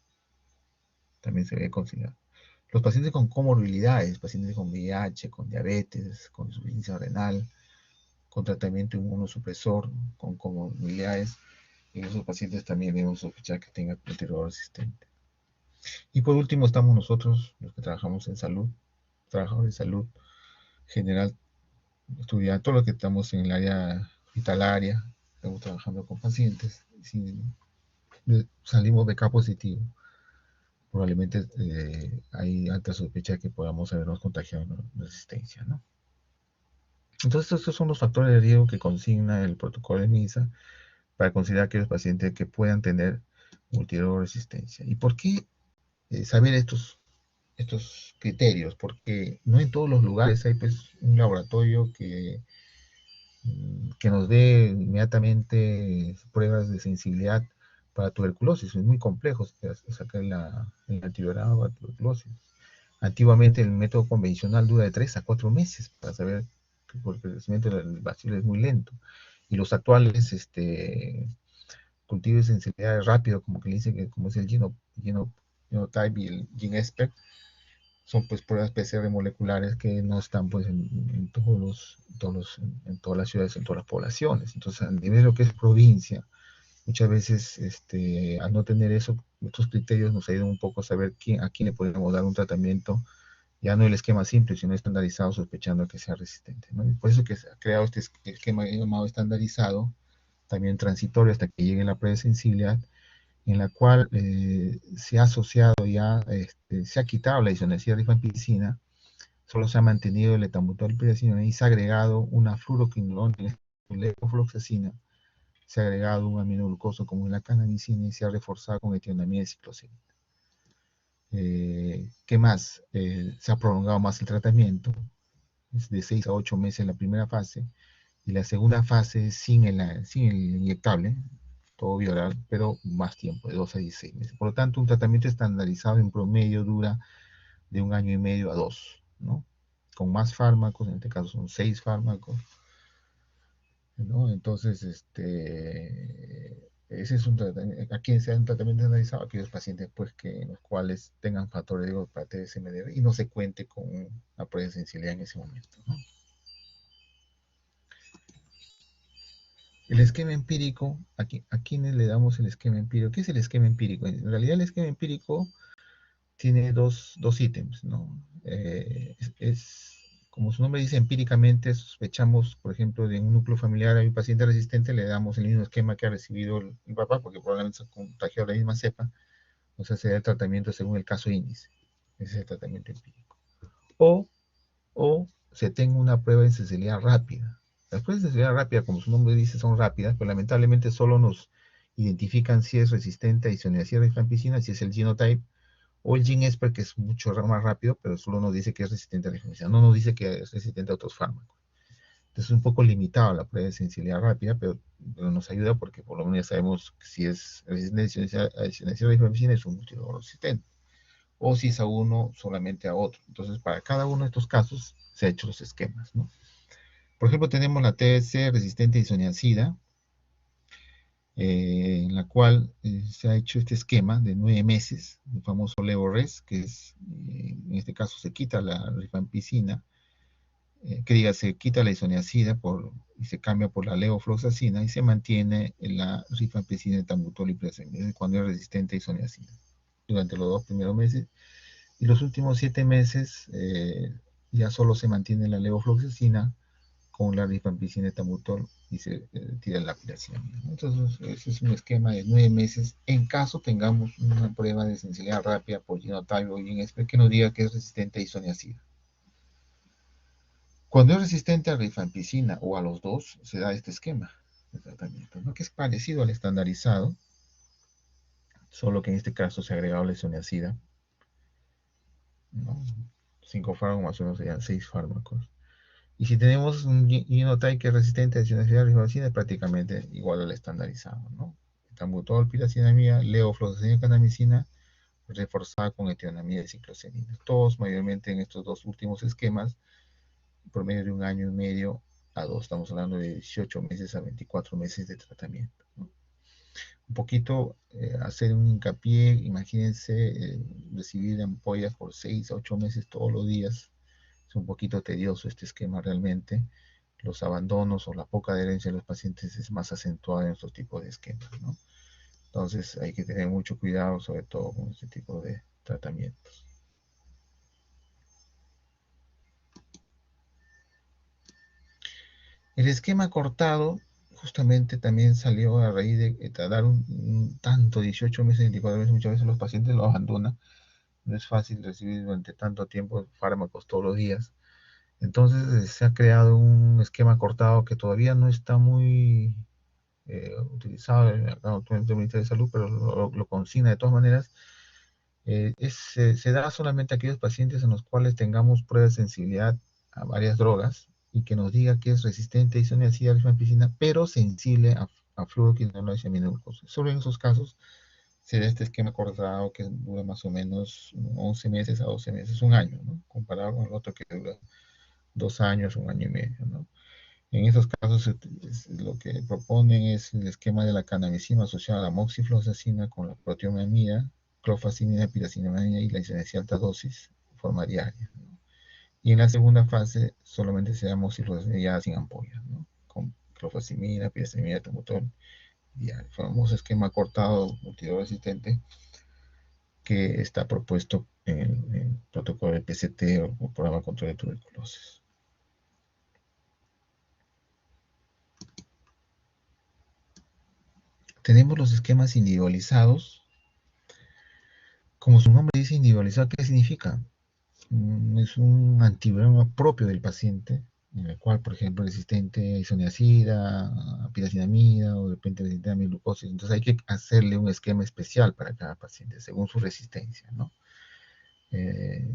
también se debe considerar. Los pacientes con comorbilidades, pacientes con VIH, con diabetes, con insuficiencia renal, con tratamiento inmunosupresor, con comorbilidades, en esos pacientes también debemos sospechar que tenga multidroga resistente. Y por último estamos nosotros, los que trabajamos en salud, trabajadores de salud general, estudiantes, todos los que estamos en el área hospitalaria, estamos trabajando con pacientes, si salimos de K positivo, probablemente hay alta sospecha de que podamos habernos contagiado de resistencia, ¿no? Entonces estos son los factores de riesgo que consigna el protocolo de MISA para considerar aquellos pacientes que puedan tener multidroga resistencia. ¿Y por qué saber estos criterios? Porque no en todos los lugares hay pues un laboratorio que nos dé inmediatamente pruebas de sensibilidad para tuberculosis. Es muy complejo sacar el antibiograma para tuberculosis. Antiguamente el método convencional dura de 3 a 4 meses para saber, porque el crecimiento del bacilo es muy lento. Y los actuales cultivos de sensibilidad rápido, como que le dicen que como es el Genotype y el GeneSpec, son pues pruebas PCR moleculares que no están pues en en todas las ciudades, en todas las poblaciones. Entonces, a nivel de lo que es provincia, muchas veces al no tener estos criterios nos ayudan un poco a saber a quién le podemos dar un tratamiento, ya no el esquema simple, sino estandarizado, sospechando que sea resistente, ¿no? Y por eso que se ha creado este esquema llamado estandarizado, también transitorio hasta que llegue la prueba de sensibilidad, en la cual se ha asociado ya, se ha quitado la isoniazida rifampicina solo se ha mantenido el etambutol y piracinamida y se ha agregado una fluoroquinolona, levofloxacina, se ha agregado un aminoglucoso como la cannabicina y se ha reforzado con etionamida y ciclosamina. ¿Qué más? Se ha prolongado más el tratamiento, es de 6 a 8 meses en la primera fase, y la segunda fase sin el inyectable, todo vía pero más tiempo, de 2 a 16 meses. Por lo tanto, un tratamiento estandarizado en promedio dura de 1 año y medio a 2, ¿no? Con más fármacos, en este caso son 6 fármacos, ¿no? Entonces, ese es un tratamiento, aquí se un tratamiento analizado a aquellos pacientes pues, que, los cuales tengan factor de riesgo para TSMD y no se cuente con una prueba de sensibilidad en ese momento, ¿no? El esquema empírico, ¿a quiénes le damos el esquema empírico? ¿Qué es el esquema empírico? En realidad el esquema empírico tiene dos ítems, ¿no? Como su nombre dice, empíricamente sospechamos, por ejemplo, de un núcleo familiar a un paciente resistente, le damos el mismo esquema que ha recibido el papá, porque probablemente se ha contagiado la misma cepa, o sea, se da el tratamiento según el caso índice. Ese es el tratamiento empírico. O, o se tenga una prueba de sensibilidad rápida. Las pruebas de sensibilidad rápida, como su nombre dice, son rápidas, pero lamentablemente solo nos identifican si es resistente a isoniazida rifampicina, si es el genotype, o el GeneSpert, que es mucho más rápido, pero solo nos dice que es resistente a la inflamación, no nos dice que es resistente a otros fármacos. Entonces es un poco limitado la prueba de sensibilidad rápida, pero nos ayuda porque por lo menos ya sabemos si es resistente a la inflamación es un multidrug resistente, o si es a uno solamente a otro. Entonces para cada uno de estos casos se han hecho los esquemas, ¿no? Por ejemplo, tenemos la TBC resistente a isoniazida, en la cual se ha hecho este esquema de 9 meses, el famoso LevoRes, que es, en este caso se quita la rifampicina, se quita la isoniazida y se cambia por la levofloxacina y se mantiene la rifampicina, etambutol y presemida cuando es resistente a isoniazida durante los 2 primeros meses. Y los últimos 7 meses ya solo se mantiene la levofloxacina con la rifampicina, etambutol y se tira la piracinamida, ¿no? Entonces, ese es un esquema de 9 meses en caso tengamos una prueba de sensibilidad rápida por genotype o GeneSpert que nos diga que es resistente a isoniazida. Cuando es resistente a rifampicina o a los dos, se da este esquema de tratamiento, ¿no? Que es parecido al estandarizado, solo que en este caso se ha agregado la isoniazida, ¿no? 5 fármacos más o menos serían 6 fármacos. Y si tenemos un genotype que es resistente a isoniazida rifampicina, es prácticamente igual al estandarizado, ¿no? Etambutol, piracinamida, levofloxacina, canamicina, reforzada con etionamida y ciclosamina. Todos mayormente en estos dos últimos esquemas, por medio de 1 año y medio a 2. Estamos hablando de 18 meses a 24 meses de tratamiento, ¿no? Un poquito hacer un hincapié, imagínense recibir ampollas por 6 a 8 meses todos los días. Es un poquito tedioso este esquema realmente. Los abandonos o la poca adherencia de los pacientes es más acentuada en estos tipos de esquemas, ¿no? Entonces hay que tener mucho cuidado, sobre todo con este tipo de tratamientos. El esquema cortado justamente también salió a raíz de tardar tanto, 18 meses, 24 meses, muchas veces los pacientes lo abandonan. No es fácil recibir durante tanto tiempo fármacos todos los días. Entonces se ha creado un esquema cortado que todavía no está muy utilizado actualmente el Ministerio de Salud, pero lo consigna de todas maneras. Se da solamente a aquellos pacientes en los cuales tengamos pruebas de sensibilidad a varias drogas y que nos diga que es resistente a isoniazida, rifampicina, pero sensible a fluoroquinolona y aminoglucosa. Solo en esos casos se da este esquema acordado que dura más o menos 11 meses a 12 meses, un año, ¿no? Comparado con el otro que dura 2 años, 1 año y medio, ¿no? En esos casos lo que proponen es el esquema de la canamicina asociada a la moxifloxacina con la proteomiamida, clofazimina, piracinamida y la isoniazida alta dosis de forma diaria, ¿no? Y en la segunda fase solamente se da moxifloxacina ya sin ampollas, ¿no? Con clofazimina, piracinamida, etambutol diario. El famoso esquema cortado multidrug resistente que está propuesto en el protocolo de PCT o programa de control de tuberculosis. Tenemos los esquemas individualizados. Como su nombre dice individualizado, ¿qué significa? es un antiviroma propio del paciente, en el cual, por ejemplo, resistente a isoniazida, a piracinamida o de repente resistente a amilglucosis. Entonces hay que hacerle un esquema especial para cada paciente, según su resistencia, ¿no? Eh,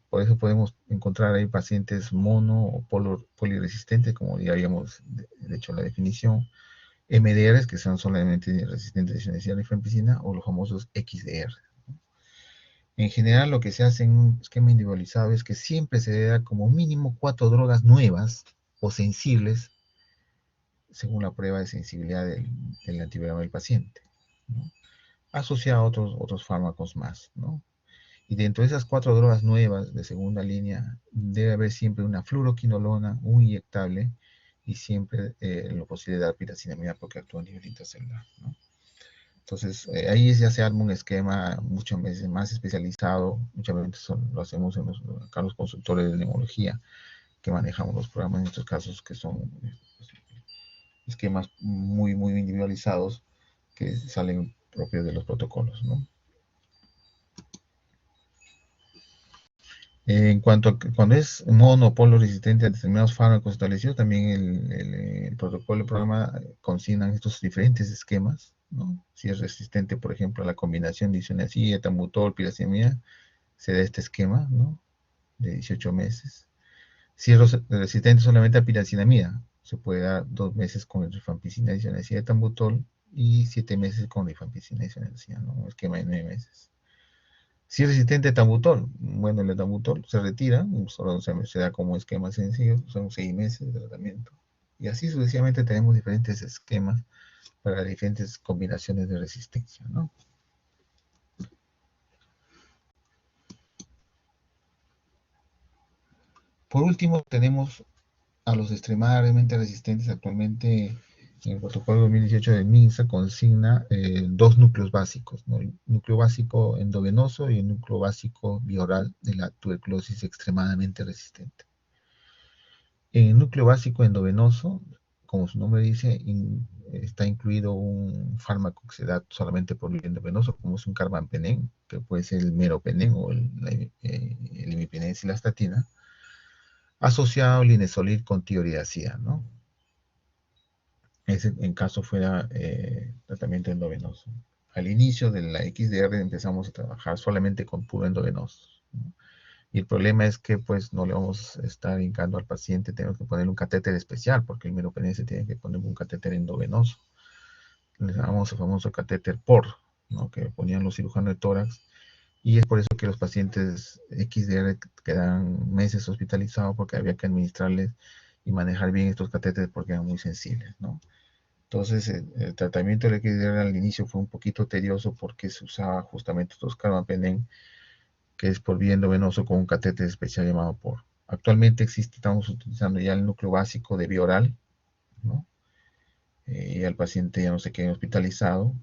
por eso podemos encontrar ahí pacientes mono o poliresistentes, como ya habíamos hecho la definición, MDRs, que son solamente resistentes a isoniazida y rifampicina, o los famosos XDR. En general, lo que se hace en un esquema individualizado es que siempre se debe dar como mínimo 4 drogas nuevas o sensibles según la prueba de sensibilidad del antiviroma del paciente, ¿no? Asociado a otros fármacos más, ¿no? Y dentro de esas 4 drogas nuevas de segunda línea, debe haber siempre una fluoroquinolona, un inyectable, y siempre en lo posible dar piracinamida porque actúa a nivel intracelular, ¿no? Entonces, ahí ya se arma un esquema muchas veces más especializado, muchas veces lo hacemos en acá los consultores de neumología, que manejamos los programas en estos casos, que son esquemas muy individualizados que salen propios de los protocolos, ¿no? En cuanto a cuando es monopolo resistente a determinados fármacos establecidos, también el protocolo, el programa consignan estos diferentes esquemas, ¿no? Si es resistente, por ejemplo, a la combinación de isoniazida, etambutol, piracetamida, se da este esquema, ¿no? De 18 meses. Si es resistente solamente a piracinamida, se puede dar 2 meses con rifampicina, isoniazida, etambutol y 7 meses con rifampicina, isoniazida, ¿no? Un esquema de 9 meses. Si es resistente a etambutol, bueno, el etambutol se retira, solo se da como esquema sencillo, son 6 meses de tratamiento. Y así sucesivamente tenemos diferentes esquemas para diferentes combinaciones de resistencia, ¿no? Por último, tenemos a los extremadamente resistentes. Actualmente en el protocolo 2018 del MINSA consigna 2 núcleos básicos, ¿no? El núcleo básico endovenoso y el núcleo básico bioral de la tuberculosis extremadamente resistente. En el núcleo básico endovenoso, como su nombre dice, está incluido un fármaco que se da solamente por vía endovenoso, como es un carbapenem, que puede ser el meropenem o el imipenem cilastatina, asociado al linezolid con tioriacida, ¿no? Ese en caso fuera tratamiento endovenoso. Al inicio de la XDR empezamos a trabajar solamente con puro endovenoso, ¿no? Y el problema es que pues no le vamos a estar indicando al paciente, tenemos que ponerle un catéter especial, porque el meropenem se tiene que poner un catéter endovenoso. Le llamamos el famoso catéter POR, ¿no? Que ponían los cirujanos de tórax, y es por eso que los pacientes XDR quedan meses hospitalizados, porque había que administrarles y manejar bien estos catéteres porque eran muy sensibles, ¿no? Entonces, el tratamiento del XDR al inicio fue un poquito tedioso porque se usaba justamente estos carbapenem, que es por vía endovenoso con un catéter especial llamado POR. Actualmente existe, estamos utilizando ya el núcleo básico de bioral, ¿no? Y al paciente ya no se quede hospitalizado.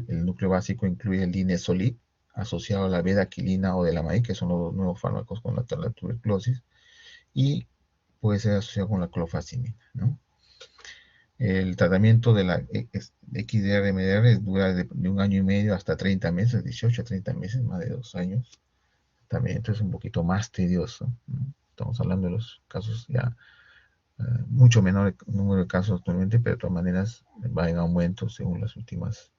El núcleo básico incluye el linezolid asociado a la bedaquilina o de la MAI, que son los nuevos fármacos con la tuberculosis, y puede ser asociado con la clofazimina, ¿no? El tratamiento de la XDR-MDR dura de 1 año y medio hasta 30 meses, 18 a 30 meses, más de 2 años. También esto es un poquito más tedioso, ¿no? Estamos hablando de los casos ya mucho menor número de casos actualmente, pero de todas maneras va en aumento según las últimas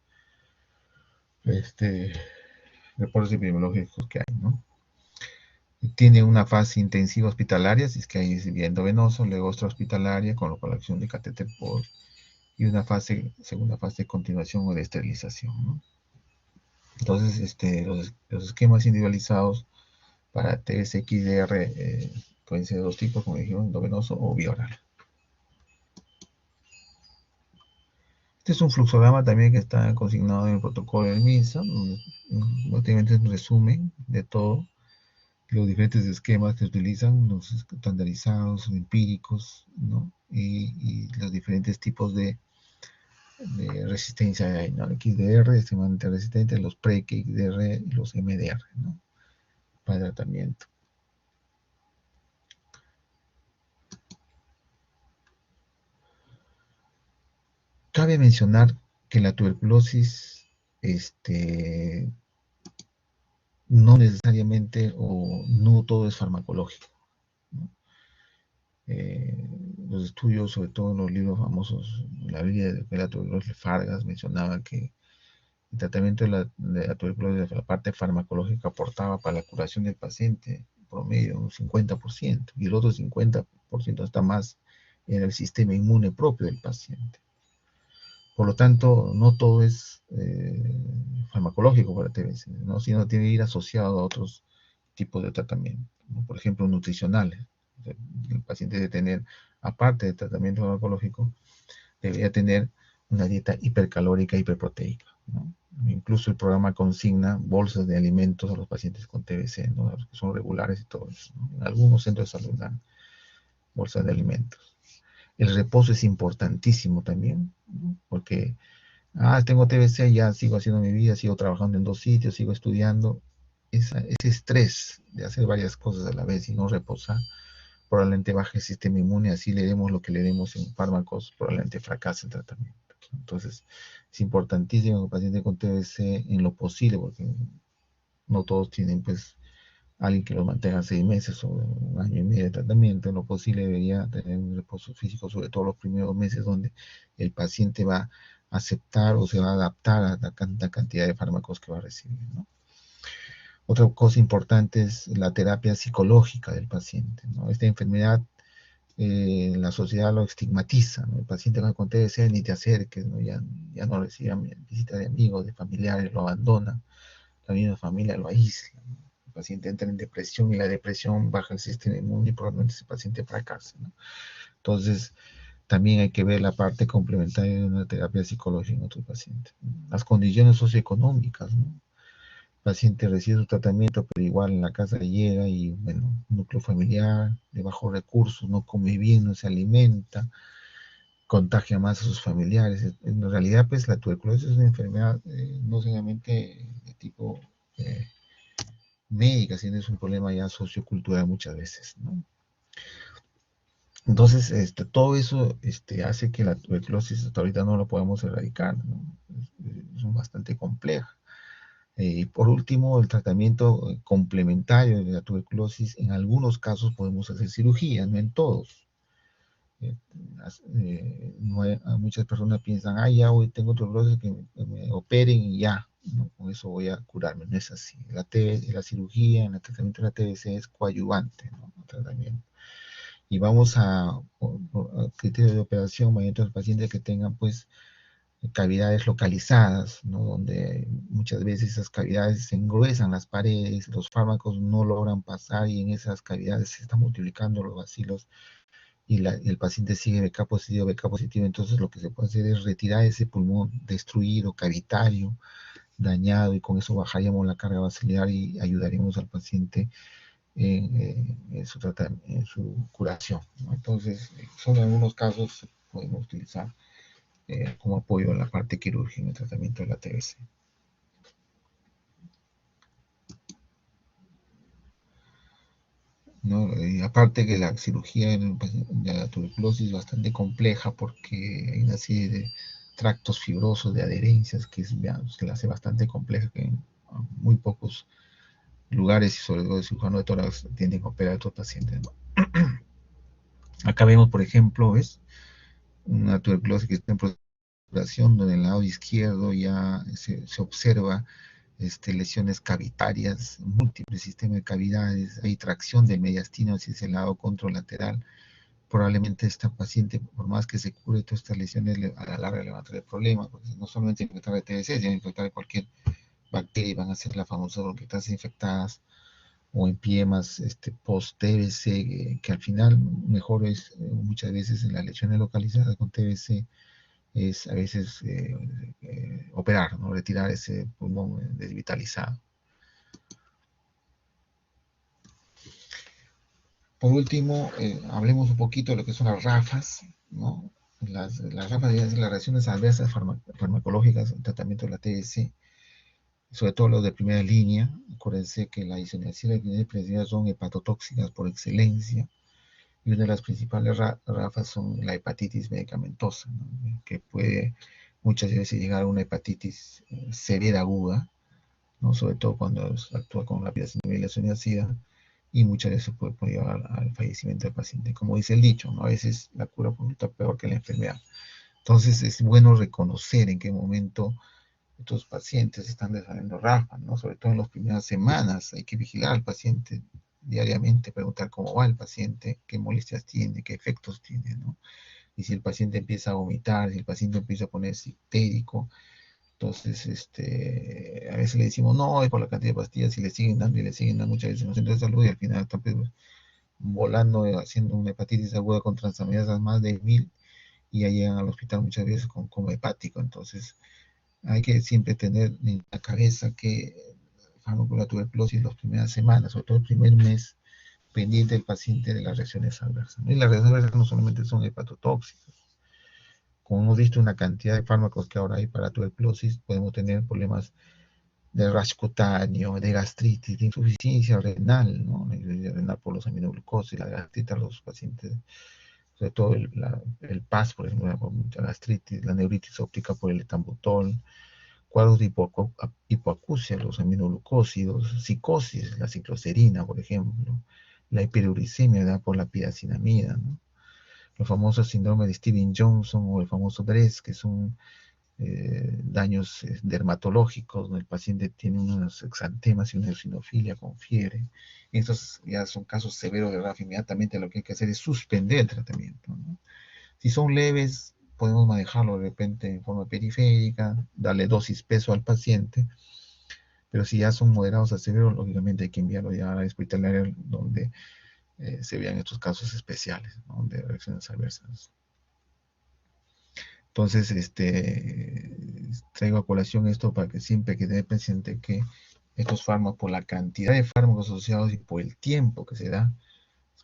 este, reportes epidemiológicos que hay, ¿no? Tiene una fase intensiva hospitalaria, si es que hay vía endovenoso, luego extrahospitalaria con la colocación de catéter por, y una segunda fase de continuación o de esterilización, ¿no? Entonces, los esquemas individualizados para TSXDR pueden ser de 2 tipos, como dijimos, endovenoso o bioral. Este es un fluxograma también que está consignado en el protocolo del MINSA, básicamente es un resumen de todo, los diferentes esquemas que se utilizan, los estandarizados, empíricos, ¿no? Y los diferentes tipos de resistencia de ahí, ¿no? XDR, extremadamente resistente, los pre-XDR y los MDR, ¿no? Para el tratamiento. Cabe mencionar que la tuberculosis este, no necesariamente o no todo es farmacológico, ¿no? Los estudios, sobre todo en los libros famosos, la Biblia de la tuberculosis, Fargas mencionaba que el tratamiento de la tuberculosis, la parte farmacológica, aportaba para la curación del paciente promedio un 50%, y el otro 50% está más en el sistema inmune propio del paciente. Por lo tanto, no todo es farmacológico para TBC, ¿no? Sino tiene que ir asociado a otros tipos de tratamiento, ¿no? Por ejemplo, nutricionales. El paciente debe tener, aparte del tratamiento farmacológico, debería tener una dieta hipercalórica, hiperproteica, ¿no? Incluso el programa consigna bolsas de alimentos a los pacientes con TBC, ¿no? Los que son regulares y todo eso, ¿no? En algunos centros de salud dan bolsas de alimentos. El reposo es importantísimo también, ¿no? Porque tengo TBC, ya sigo haciendo mi vida, sigo trabajando en dos sitios, sigo estudiando. Ese estrés de hacer varias cosas a la vez y no reposar, probablemente baje el sistema inmune, así le demos lo que le demos en fármacos, probablemente fracase el tratamiento. Entonces, es importantísimo que el paciente con TBC en lo posible, porque no todos tienen pues alguien que los mantenga 6 meses o un año y medio de tratamiento, en lo posible debería tener un reposo físico, sobre todo los primeros meses donde el paciente va a aceptar o se va a adaptar a la cantidad de fármacos que va a recibir, ¿no? Otra cosa importante es la terapia psicológica del paciente, ¿no? Esta enfermedad, la sociedad lo estigmatiza, ¿no? El paciente con TBC ni te acerques, ¿no? Ya no recibe visita de amigos, de familiares, lo abandona, la misma familia lo aísla, ¿no? El paciente entra en depresión y la depresión baja el sistema inmune y probablemente ese paciente fracasa, ¿no? Entonces, también hay que ver la parte complementaria de una terapia psicológica en otros pacientes, ¿no? Las condiciones socioeconómicas, ¿no? El paciente recibe su tratamiento, pero igual en la casa llega y, bueno, núcleo familiar de bajos recursos, no come bien, no se alimenta, contagia más a sus familiares. En realidad, pues la tuberculosis es una enfermedad no solamente de tipo médica, sino es un problema ya sociocultural muchas veces, ¿no? Entonces, todo eso hace que la tuberculosis hasta ahorita no la podamos erradicar, ¿no? Es bastante compleja. Por último, el tratamiento complementario de la tuberculosis, en algunos casos podemos hacer cirugía, no en todos. Eh, no muchas personas piensan, ya hoy tengo tuberculosis, que me operen y ya, ¿no? Con eso voy a curarme. No es así. La cirugía en el tratamiento de la TBC es coadyuvante, ¿no? El tratamiento. Y vamos a criterio de operación, mediante los pacientes que tengan, pues, cavidades localizadas, ¿no? Donde muchas veces esas cavidades se engruesan las paredes, los fármacos no logran pasar y en esas cavidades se están multiplicando los bacilos y el paciente sigue BK positivo, entonces lo que se puede hacer es retirar ese pulmón destruido, cavitario, dañado, y con eso bajaríamos la carga baciliar y ayudaríamos al paciente en su curación, ¿no? Entonces, solo en algunos casos podemos utilizar como apoyo en la parte quirúrgica en el tratamiento de la TBC. ¿No? Y aparte que la cirugía de la tuberculosis es bastante compleja porque hay una serie de tractos fibrosos, de adherencias, que la hace bastante compleja, que en muy pocos lugares y sobre todo el cirujano de tórax tienden a operar a estos pacientes, ¿no? Acá vemos, por ejemplo, ¿ves? Una tuberculosis que está en progresión, donde en el lado izquierdo ya se observa lesiones cavitarias, múltiples sistemas de cavidades, hay tracción del mediastino hacia ese lado contralateral. Probablemente esta paciente, por más que se cure todas estas lesiones, a la larga le va a traer problemas, porque no solamente infectar de TBC, sino infectar de cualquier bacteria, y van a ser las famosas bronquitas infectadas o empiemas post-TBC, que al final mejor es muchas veces en las lesiones localizadas con TBC, es a veces operar, ¿no? Retirar ese pulmón desvitalizado. Por último, hablemos un poquito de lo que son las RAFAs, ¿no? Las RAFAs son las reacciones adversas farmacológicas en tratamiento de la TBC, sobre todo los de primera línea. Acuérdense que la isoniazida y la epinefrina son hepatotóxicas por excelencia, y una de las principales RAFAs son la hepatitis medicamentosa, ¿no? Que puede muchas veces llegar a una hepatitis severa aguda, ¿no? Sobre todo cuando actúa con rapidez a nivel de la SIDA, y muchas veces puede llevar al fallecimiento del paciente. Como dice el dicho, ¿no? A veces la cura resulta peor que la enfermedad. Entonces es bueno reconocer en qué momento estos pacientes están desarrollando RAFA, ¿no? Sobre todo en las primeras semanas. Hay que vigilar al paciente diariamente, preguntar cómo va el paciente, qué molestias tiene, qué efectos tiene, ¿no? Y si el paciente empieza a vomitar, si el paciente empieza a ponerse histérico, entonces, a veces le decimos, no, es por la cantidad de pastillas, y le siguen dando y le siguen dando muchas veces en los centros de salud, y al final están pues, volando, haciendo una hepatitis aguda con transaminasas más de 1000, y ya llegan al hospital muchas veces con coma hepático. Entonces, hay que siempre tener en la cabeza que el fármaco de la tuberculosis las primeras semanas, sobre todo el primer mes, pendiente del paciente de las reacciones adversas, ¿no? Y las reacciones adversas no solamente son hepatotóxicas. Como hemos visto una cantidad de fármacos que ahora hay para tuberculosis, podemos tener problemas de rash cutáneo, de gastritis, de insuficiencia renal, ¿no? De renal por los aminoglucosis, la gastritis a los pacientes, sobre todo el PAS, por ejemplo, la gastritis, la neuritis óptica por el etambutol, cuadros de hipoacusia, los aminoglucósidos, psicosis, la cicloserina, por ejemplo, la hiperuricemia da por la piacinamida, ¿no? Los famosos síndromes de Steven Johnson o el famoso DRESS, que son daños dermatológicos, donde el paciente tiene unos exantemas y una eosinofilia con fiebre. Estos ya son casos severos de RAF. Inmediatamente lo que hay que hacer es suspender el tratamiento, ¿no? Si son leves, podemos manejarlo de repente en forma periférica, darle dosis peso al paciente, pero si ya son moderados a severos, lógicamente hay que enviarlo ya a la hospitalaria donde se vean estos casos especiales, ¿no? De reacciones adversas. Entonces, traigo a colación esto para que siempre quede presente que estos fármacos, por la cantidad de fármacos asociados y por el tiempo que se da,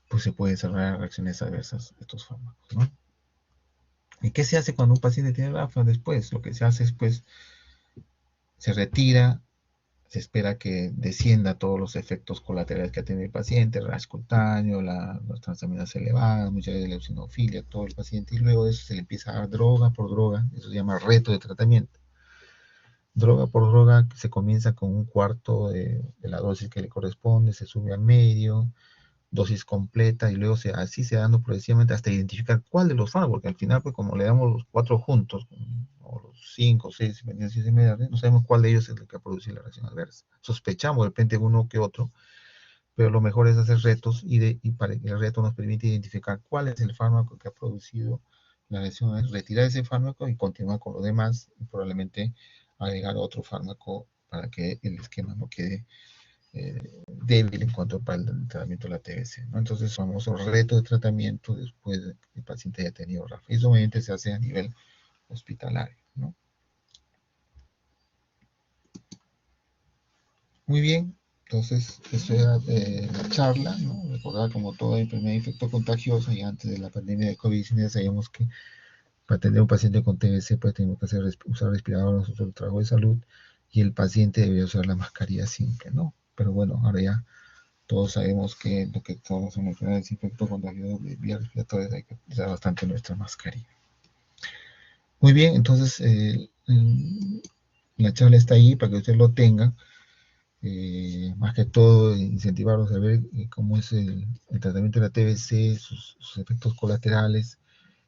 pues se pueden desarrollar reacciones adversas estos fármacos, ¿no? ¿Y qué se hace cuando un paciente tiene RAFA después? Lo que se hace es, pues, se retira, se espera que descienda todos los efectos colaterales que ha tenido el paciente, el rash cutáneo, las transaminadas elevadas, muchas veces la eosinofilia, todo el paciente, y luego de eso se le empieza a dar droga por droga, eso se llama reto de tratamiento. Droga por droga, se comienza con un cuarto de la dosis que le corresponde, se sube al medio, dosis completa, y luego así se va dando progresivamente hasta identificar cuál de los fármacos, porque al final, pues como le damos los 4 juntos, o los 5, 6, dependiendo si es media, no sabemos cuál de ellos es el que produce la reacción adversa. Sospechamos de repente uno que otro, pero lo mejor es hacer retos, y para que el reto nos permite identificar cuál es el fármaco que ha producido la reacción adversa, retirar ese fármaco y continuar con lo demás, y probablemente agregar otro fármaco para que el esquema no quede débil en cuanto para el tratamiento de la TBC, ¿no? Entonces, famoso reto de tratamiento después de que el paciente haya tenido RAF. Y eso obviamente se hace a nivel hospitalario, ¿no? Muy bien, entonces, eso era la charla, ¿no? Recordar como toda enfermedad infecto contagiosa, y antes de la pandemia de COVID-19 sabíamos que para atender a un paciente con TBC, pues tenemos que usar respirador, nosotros el trabajo de salud, y el paciente debe usar la mascarilla siempre, ¿no? Pero bueno, ahora ya todos sabemos que lo que todas son enfermedades infecto contagiosas de vías respiratorias, hay que usar bastante nuestra mascarilla. Muy bien, entonces la charla está ahí para que usted lo tenga. Más que todo, incentivarlos a ver cómo es el tratamiento de la TBC, sus efectos colaterales,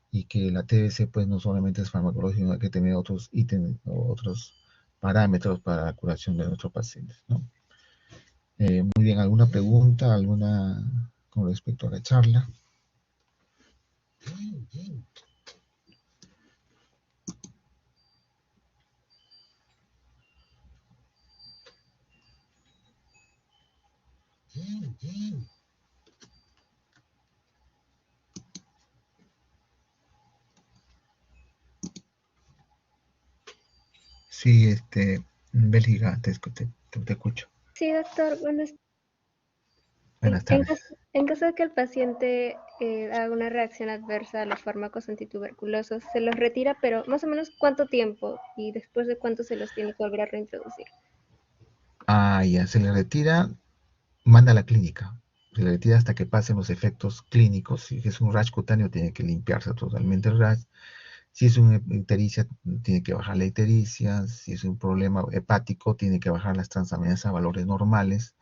y que la TBC pues no solamente es farmacológica, sino que tener otros ítems o otros parámetros para la curación de nuestros pacientes, ¿no? Muy bien, ¿alguna pregunta, alguna con respecto a la charla? Sí, Bélgica, te escucho. Sí, doctor. Bueno, Buenas tardes. en caso de que el paciente haga una reacción adversa a los fármacos antituberculosos, se los retira, pero más o menos cuánto tiempo y después de cuánto se los tiene que volver a reintroducir. Ah, ya, se le retira, manda a la clínica. Se le retira hasta que pasen los efectos clínicos. Si es un rash cutáneo, tiene que limpiarse totalmente el rash. Si es una ictericia, tiene que bajar la ictericia. Si es un problema hepático, tiene que bajar las transaminasas a valores normales.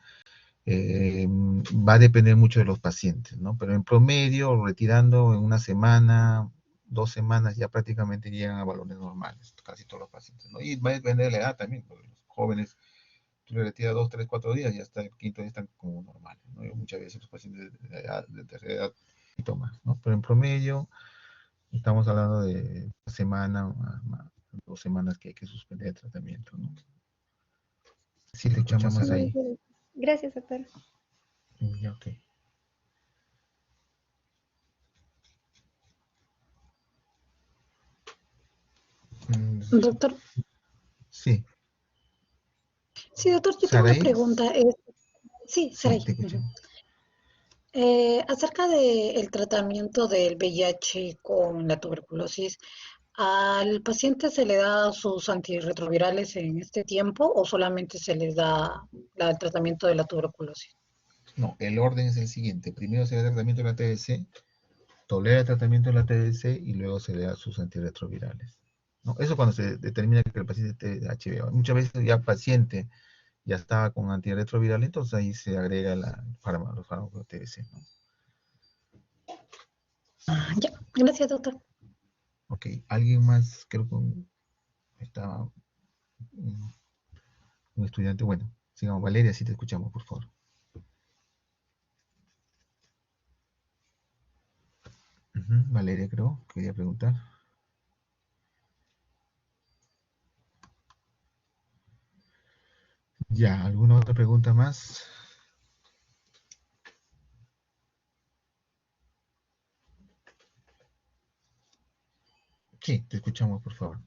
Va a depender mucho de los pacientes, ¿no? Pero en promedio, retirando en una semana, 2 semanas, ya prácticamente llegan a valores normales, casi todos los pacientes, ¿no? Y va a depender de la edad también, porque los jóvenes, tú le retiras 2, 3, 4 días, ya está, el quinto día están como normales, ¿no? Y muchas veces los pacientes de edad, de tercera edad, un poquito más, ¿no? Pero en promedio, estamos hablando de una semana, 2 semanas que hay que suspender el tratamiento, ¿no? Sí, te escuchamos ahí. Gracias, doctor. Ya, ok. Mm, Doctor, sí, sí, doctor, yo tengo una Saraí, pregunta. Sí, sí, Saray. te escuchamos. Acerca del tratamiento del VIH con la tuberculosis, ¿al paciente se le da sus antirretrovirales en este tiempo o solamente se les da el tratamiento de la tuberculosis? No, el orden es el siguiente. Primero se da el tratamiento de la TBC, tolera el tratamiento de la TBC y luego se le da sus antirretrovirales, ¿no? Eso cuando se determina que el paciente tiene HIV. Muchas veces ya el paciente ya estaba con antirretroviral, entonces ahí se agrega los fármacos de TBC, ¿no? Ah, ya, gracias, doctor. Ok, ¿alguien más? Creo que estaba un estudiante. Bueno, sigamos. Valeria, si te escuchamos, por favor. Valeria, creo, quería preguntar. Ya, ¿alguna otra pregunta más? Sí, te escuchamos, por favor.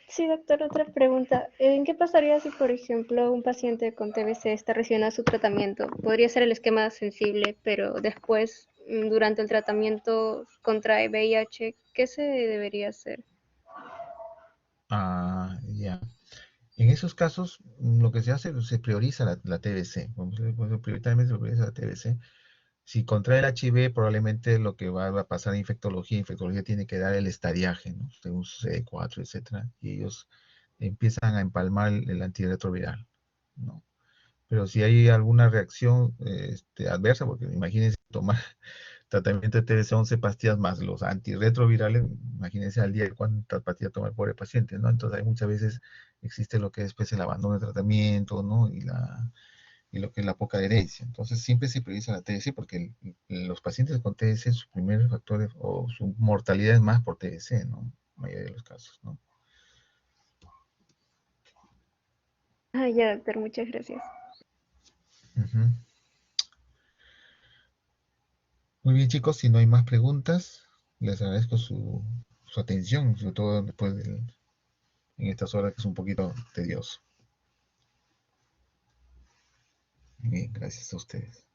Sí, doctor, otra pregunta. ¿En qué pasaría si, por ejemplo, un paciente con TBC está recibiendo su tratamiento? Podría ser el esquema sensible, pero después, durante el tratamiento contrae VIH. ¿Qué se debería hacer? Ah, ya. En esos casos, lo que se hace, se prioriza la TBC. Prioritariamente se prioriza la TBC. Si contrae el HIV, probablemente lo que va a pasar en infectología. Infectología tiene que dar el estadiaje, ¿no? Según CD4, etcétera. Y ellos empiezan a empalmar el antirretroviral, ¿no? Pero si hay alguna reacción adversa, porque imagínense tomar tratamiento de TBC 11 pastillas más los antirretrovirales, imagínense al día cuántas pastillas toma el pobre paciente, ¿no? Entonces hay muchas veces existe lo que es después el abandono de tratamiento, ¿no? Y lo que es la poca adherencia. Entonces siempre se prioriza la TBC porque los pacientes con TBC, sus primeros factores o su mortalidad es más por TBC, ¿no? En la mayoría de los casos, ¿no? Ah, ya, doctor, muchas gracias. Ujú. Muy bien, chicos, si no hay más preguntas, les agradezco su atención, sobre todo después en estas horas que es un poquito tedioso. Bien, gracias a ustedes.